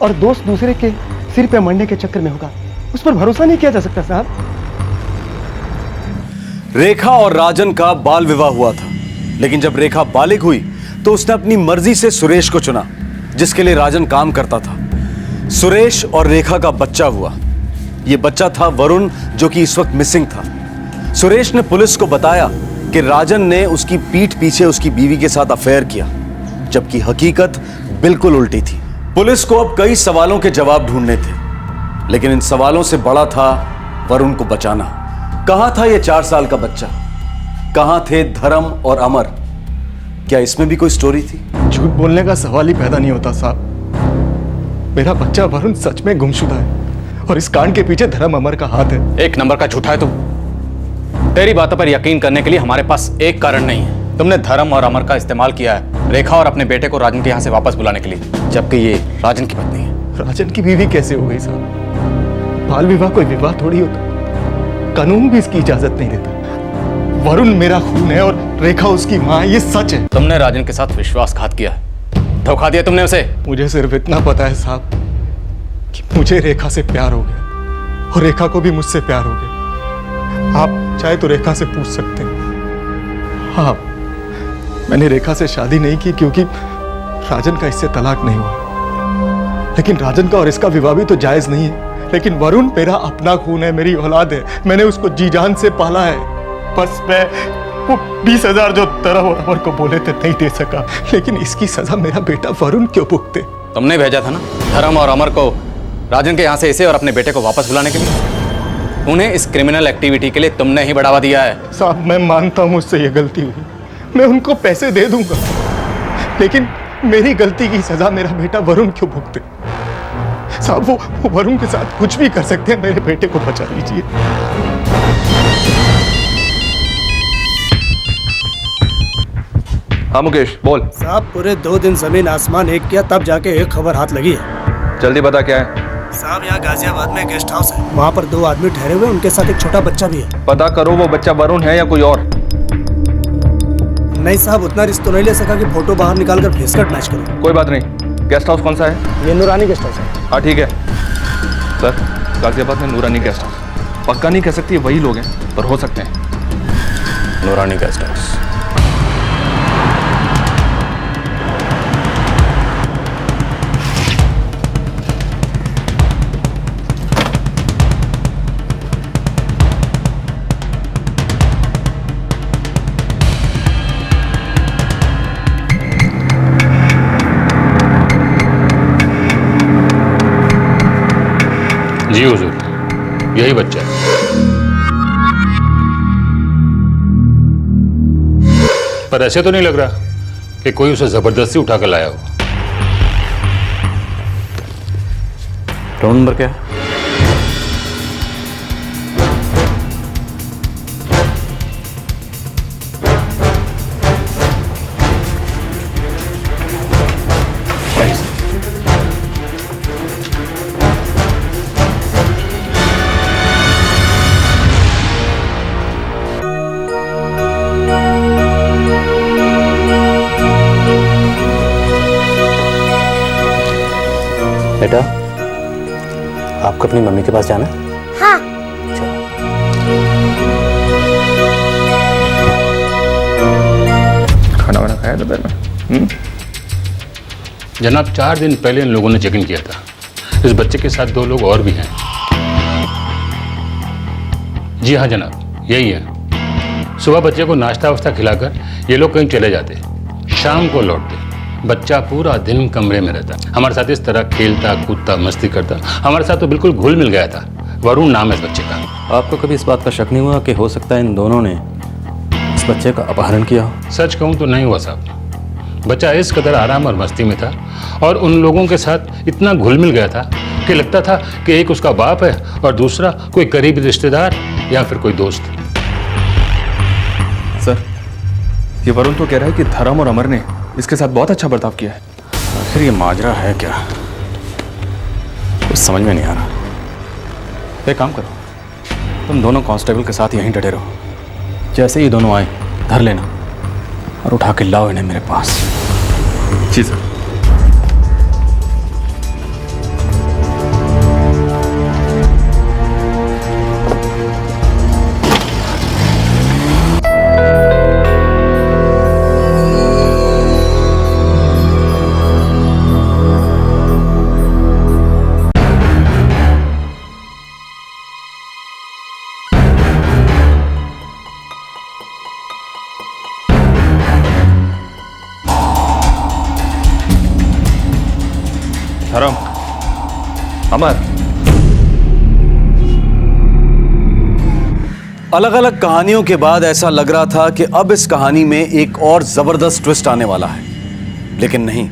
और दोस्त दूसरे के सिर पे मरने के चक्कर में होगा। उस पर भरोसा नहीं किया जा सकता साहब। रेखा और राजन का बाल विवाह हुआ था, लेकिन जब रेखा बालिग हुई तो उसने अपनी मर्जी से सुरेश को चुना, जिसके लिए राजन काम करता था। सुरेश और रेखा का बच्चा हुआ। यह बच्चा था वरुण, जो कि इस वक्त मिसिंग था। सुरेश ने पुलिस को बताया कि राजन ने उसकी पीठ पीछे उसकी बीवी के साथ अफेयर किया, जबकि हकीकत बिल्कुल उल्टी थी। पुलिस को अब कई सवालों के जवाब ढूंढने थे, लेकिन इन सवालों से बड़ा था वरुण को बचाना। कहां था यह 4 साल का बच्चा? कहां थे धर्म और अमर? क्या इसमें भी कोई स्टोरी थी? झूठ बोलने का सवाल ही पैदा नहीं होता साहब। मेरा बच्चा वरुण सच में गुमशुदा है और इस कांड के पीछे धर्म अमर का हाथ है। एक नंबर का झूठा है तू। तेरी बातों पर यकीन करने के लिए हमारे पास एक कारण नहीं है। तुमने धर्म और अमर का इस्तेमाल किया है रेखा और अपने बेटे को राजन के यहाँ से वापस बुलाने के लिए, जबकि ये राजन की पत्नी है। राजन की बीवी कैसे हो गई साहब? बाल विवाह कोई विवाह थोड़ी होता, कानून भी इसकी इजाजत नहीं देता। वरुण मेरा खून है और रेखा उसकी मां है, ये सच है। तुमने राजन के साथ विश्वासघात किया, धोखा दिया तुमने उसे। मुझे सिर्फ इतना पता है साहब कि मुझे रेखा से प्यार हो गया और रेखा को भी मुझसे प्यार हो गया। आप चाहे तो रेखा से पूछ सकते हैं। हाँ, मैंने रेखा से शादी नहीं की क्योंकि राजन का इससे तलाक नहीं हुआ, लेकिन राजन का और इसका विवाह भी तो जायज नहीं है। लेकिन वरुण मेरा अपना खून है, मेरी औलाद है, मैंने उसको जी जान से पाला है। बस मैं वो 20,000 जो तरह और अमर को बोले थे नहीं दे सका, लेकिन इसकी सजा मेरा बेटा वरुण क्यों भुगते? तुमने भेजा था ना धर्म और अमर को राजन के यहाँ से इसे और अपने बेटे को वापस बुलाने के लिए। उन्हें इस क्रिमिनल एक्टिविटी के लिए तुमने ही बढ़ावा दिया है। साहब मैं मानता हूँ मुझसे ये गलती हुई, मैं उनको पैसे दे दूंगा, लेकिन मेरी गलती की सजा मेरा बेटा वरुण क्यों भुगते? साहब वो वरुण के साथ कुछ भी कर सकते हैं, मेरे बेटे को बचा लीजिए। हाँ मुकेश बोल। साहब पूरे 2 दिन जमीन आसमान एक किया, तब जाके एक खबर हाथ लगी है। जल्दी बता क्या है। साहब यहाँ गाजियाबाद में गेस्ट हाउस है, वहाँ पर 2 आदमी ठहरे हुए, उनके साथ एक छोटा बच्चा भी है। पता करो वो बच्चा वरुण है या कोई और। नहीं साहब, उतना रिस्क तो नहीं ले सका कि फोटो बाहर निकाल कर फेस कट मैच करो। कोई बात नहीं, गेस्ट हाउस कौन सा है? ये नूरानी गेस्ट हाउस है। हाँ ठीक है सर, गाजियाबाद में नूरानी गेस्ट हाउस। पक्का नहीं कह सकती वही लोग हैं, पर हो सकते हैं। नूरानी गेस्ट हाउस। जी हुजूर, यही बच्चा है। पर ऐसे तो नहीं लग रहा कि कोई उसे जबरदस्ती उठा कर लाया हो। रोल नंबर क्या है? बेटा, आपको अपनी मम्मी के पास जाना है? हाँ। खाना वाना खाया दोपहर में? जनाब 4 दिन पहले इन लोगों ने चेक इन किया था। इस बच्चे के साथ 2 लोग और भी हैं। जी हाँ जनाब, यही है। सुबह बच्चे को नाश्ता वास्ता खिलाकर ये लोग कहीं चले जाते, शाम को लौटते। बच्चा पूरा दिन कमरे में रहता, हमारे साथ इस तरह खेलता कूदता मस्ती करता। हमारे साथ तो बिल्कुल घुल मिल गया था। वरुण नाम है इस बच्चे का। आपको कभी इस बात का शक नहीं हुआ कि हो सकता है इन दोनों ने इस बच्चे का अपहरण किया हो? सच कहूँ तो नहीं हुआ साहब। बच्चा इस कदर आराम और मस्ती में था और उन लोगों के साथ इतना घुल मिल गया था कि लगता था कि एक उसका बाप है और दूसरा कोई करीबी रिश्तेदार या फिर कोई दोस्त। सर, ये वरुण तो कह रहा है कि धर्म और अमर ने इसके साथ बहुत अच्छा बर्ताव किया है। आखिर ये माजरा है क्या, कुछ समझ में नहीं आ रहा। एक काम करो, तुम दोनों कांस्टेबल के साथ यहीं डटे रहो। जैसे ही दोनों आए धर लेना और उठा के लाओ इन्हें मेरे पास। जी सर। धर्म, अमर, अलग अलग कहानियों के बाद ऐसा लग रहा था कि अब इस कहानी में एक और जबरदस्त ट्विस्ट आने वाला है, लेकिन नहीं।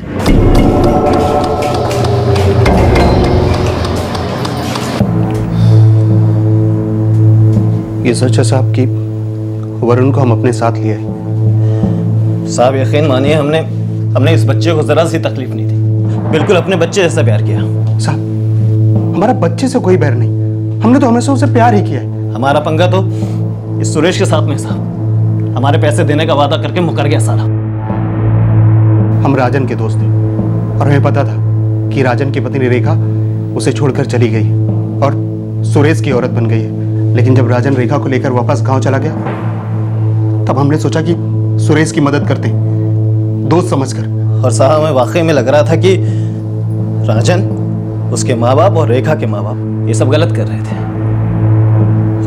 ये सच है साहब कि वरुण को हम अपने साथ लिए। साहब यकीन मानिए, हमने इस बच्चे को जरा सी तकलीफ नहीं दी, बिल्कुल अपने बच्चे जैसा प्यार किया। साहब, हमारा बच्चे से कोई बैर नहीं, हमने तो हमेशा उसे प्यार ही किया है। हमारा पंगा तो इस सुरेश के साथ में साहब, हमारे पैसे देने का वादा करके मुकर गया साला। हम राजन के दोस्त थे और हमें पता था कि राजन की पत्नी रेखा उसे छोड़कर चली गई और सुरेश की औरत बन गई है। लेकिन जब राजन रेखा को लेकर वापस गांव चला गया, तब हमने सोचा कि सुरेश की मदद करते हैं, दोस्त समझकर। और साहब हमें वाकई में लग रहा था कि राजन, उसके माँ बाप और रेखा के माँ बाप ये सब गलत कर रहे थे।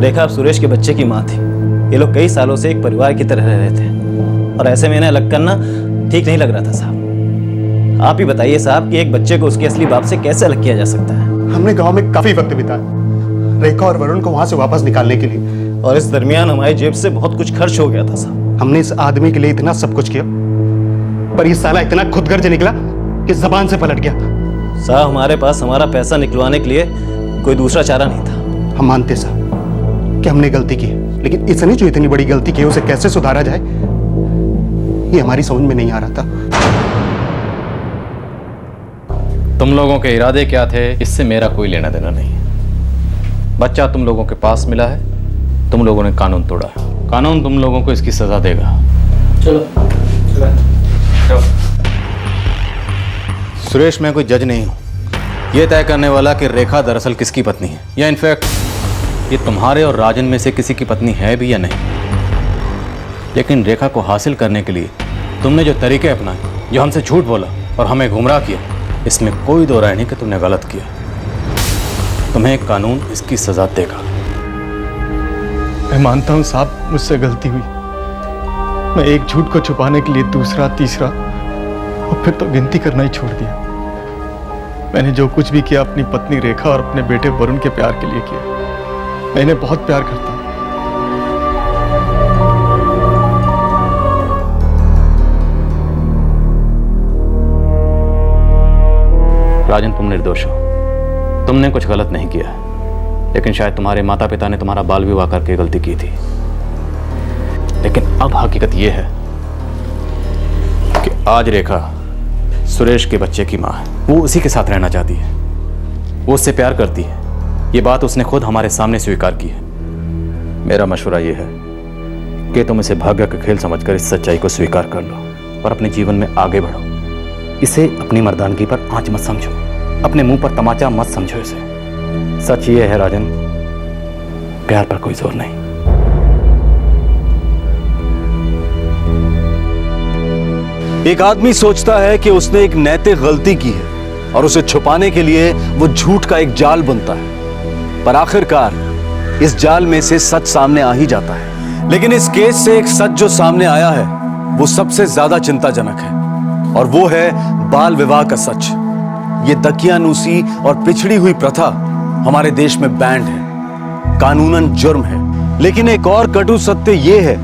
रेखा अब सुरेश के बच्चे की माँ थी। ये लोग कई सालों से एक परिवार की तरह रह रहे थे और ऐसे में इन्हें अलग करना ठीक नहीं लग रहा था साहब। आप ही बताइए साहब कि एक बच्चे को उसके असली बाप से कैसे अलग किया जा सकता है। हमने गांव में काफी वक्त बिताया रेखा और वरुण को वहां से वापस निकालने के लिए, और इस दरमियान हमारी जेब से बहुत कुछ खर्च हो गया था साहब। हमने इस आदमी के लिए इतना सब कुछ किया, पर ये साला इतना खुदगर्ज निकला कि जबान से पलट गया। साहब हमारे पास हमारा पैसा निकलवाने के लिए कोई दूसरा चारा नहीं था। हम मानते साहब कि हमने गलती की है, लेकिन इसने जो इतनी बड़ी गलती की है उसे कैसे सुधारा जाए ये हमारी समझ में नहीं आ रहा था। तुम लोगों के इरादे क्या थे इससे मेरा कोई लेना देना नहीं। बच्चा तुम लोगों के पास मिला है, तुम लोगों ने कानून तोड़ा है, कानून तुम लोगों को इसकी सजा देगा। चलो सुरेश, मैं कोई जज नहीं हूं ये तय करने वाला कि रेखा दरअसल किसकी पत्नी है, या इनफैक्ट ये तुम्हारे और राजन में से किसी की पत्नी है भी या नहीं। लेकिन रेखा को हासिल करने के लिए तुमने जो तरीके अपनाए, जो हमसे झूठ बोला और हमें गुमराह किया, इसमें कोई दो राय नहीं कि तुमने गलत किया। तुम्हें कानून इसकी सजा देगा। मैं मानता हूं साहब, मुझसे गलती हुई। मैं एक झूठ को छुपाने के लिए दूसरा, तीसरा और फिर तो गिनती करना ही छोड़ दिया। मैंने जो कुछ भी किया अपनी पत्नी रेखा और अपने बेटे वरुण के प्यार के लिए किया। मैं इन्हें बहुत प्यार करता हूं। राजन, तुम निर्दोष हो, तुमने कुछ गलत नहीं किया, लेकिन शायद तुम्हारे माता पिता ने तुम्हारा बाल विवाह करके गलती की थी। लेकिन अब हकीकत यह है कि आज रेखा सुरेश के बच्चे की माँ है। वो उसी के साथ रहना चाहती है, वो उससे प्यार करती है। ये बात उसने खुद हमारे सामने स्वीकार की है। मेरा मशवरा ये है कि तुम इसे भाग्य का खेल समझकर इस सच्चाई को स्वीकार कर लो और अपने जीवन में आगे बढ़ो। इसे अपनी मर्दानगी पर आंच मत समझो, अपने मुंह पर तमाचा मत समझो इसे। सच ये है राजन, प्यार पर कोई जोर नहीं। एक आदमी सोचता है कि उसने एक नैतिक गलती की है और उसे छुपाने के लिए वो झूठ का एक जाल बुनता है, पर आखिरकार इस जाल में से सच सामने आ ही जाता है। लेकिन इस केस से एक सच जो सामने आया है वो सबसे ज्यादा चिंताजनक है, और वो है बाल विवाह का सच। ये दकियानूसी और पिछड़ी हुई प्रथा हमारे देश में बैंड है, कानूनन जुर्म है। लेकिन एक और कटु सत्य ये है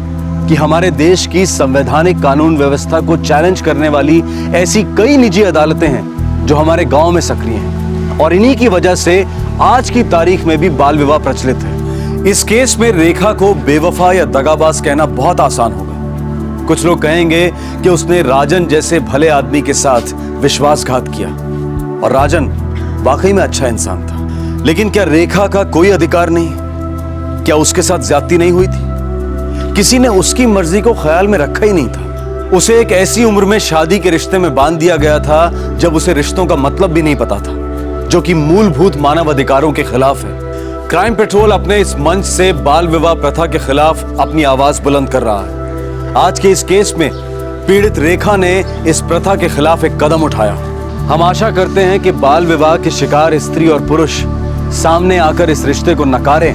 कि हमारे देश की संवैधानिक कानून व्यवस्था को चैलेंज करने वाली ऐसी कई निजी अदालतें हैं जो हमारे गांव में सक्रिय हैं और इन्हीं की वजह से आज की तारीख में भी बाल विवाह प्रचलित है। इस केस में रेखा को बेवफा या दगाबाज कहना बहुत आसान होगा। कुछ लोग कहेंगे कि उसने राजन जैसे भले आदमी के साथ विश्वासघात किया और राजन वाकई में अच्छा इंसान था, लेकिन क्या रेखा का कोई अधिकार नहीं? क्या उसके साथ ज्यादती नहीं हुई थी? किसी ने उसकी मर्जी को ख्याल में रखा ही नहीं था। उसे एक ऐसी उम्र में शादी के रिश्ते में बांध दिया गया था जब उसे रिश्तों का मतलब भी नहीं पता था, जो कि मूलभूत मानव अधिकारों के खिलाफ है। क्राइम पेट्रोल अपने इस मंच से बाल विवाह प्रथा के खिलाफ अपनी आवाज बुलंद कर रहा है। आज के इस केस में पीड़ित रेखा ने इस प्रथा के खिलाफ एक कदम उठाया। हम आशा करते हैं कि बाल विवाह के शिकार स्त्री और पुरुष सामने आकर इस रिश्ते को नकारें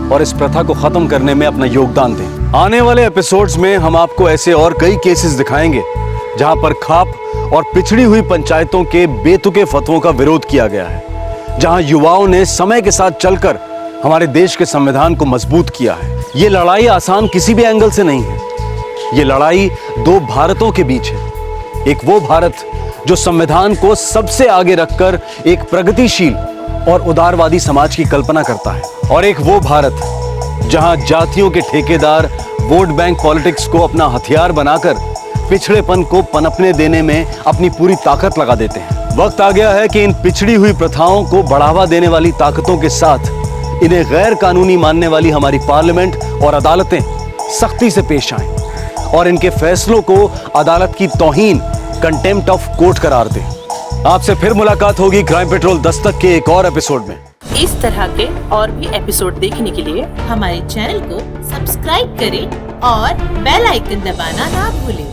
और इस प्रथा को खत्म करने में अपना योगदान दें। आने वाले एपिसोड्स में हम आपको ऐसे और कई केसेस दिखाएंगे जहां पर खाप और पिछड़ी हुई पंचायतों के बेतुके फतवों का विरोध किया गया है, जहां युवाओं ने समय के साथ चलकर हमारे देश के संविधान को मजबूत किया है। ये लड़ाई आसान किसी भी एंगल से नहीं है। ये लड़ाई दो भारतों के बीच है। एक वो भारत जो संविधान को सबसे आगे रखकर एक प्रगतिशील और उदारवादी समाज की कल्पना करता है, और एक वो भारत जहां जातियों के ठेकेदार वोट बैंक पॉलिटिक्स को अपना हथियार बनाकर पिछड़ेपन को पनपने देने में अपनी पूरी ताकत लगा देते हैं। वक्त आ गया है कि इन पिछड़ी हुई प्रथाओं को बढ़ावा देने वाली ताकतों के साथ इन्हें गैर कानूनी मानने वाली हमारी पार्लियामेंट और अदालतें सख्ती से पेश आएं और इनके फैसलों को अदालत की तौहीन, कंटेम्प्ट ऑफ कोर्ट करार दें। आपसे फिर मुलाकात होगी क्राइम पेट्रोल दस्तक के एक और एपिसोड में। इस तरह के और भी एपिसोड देखने के लिए हमारे चैनल को सब्सक्राइब करें और बेल आइकन दबाना ना भूलें।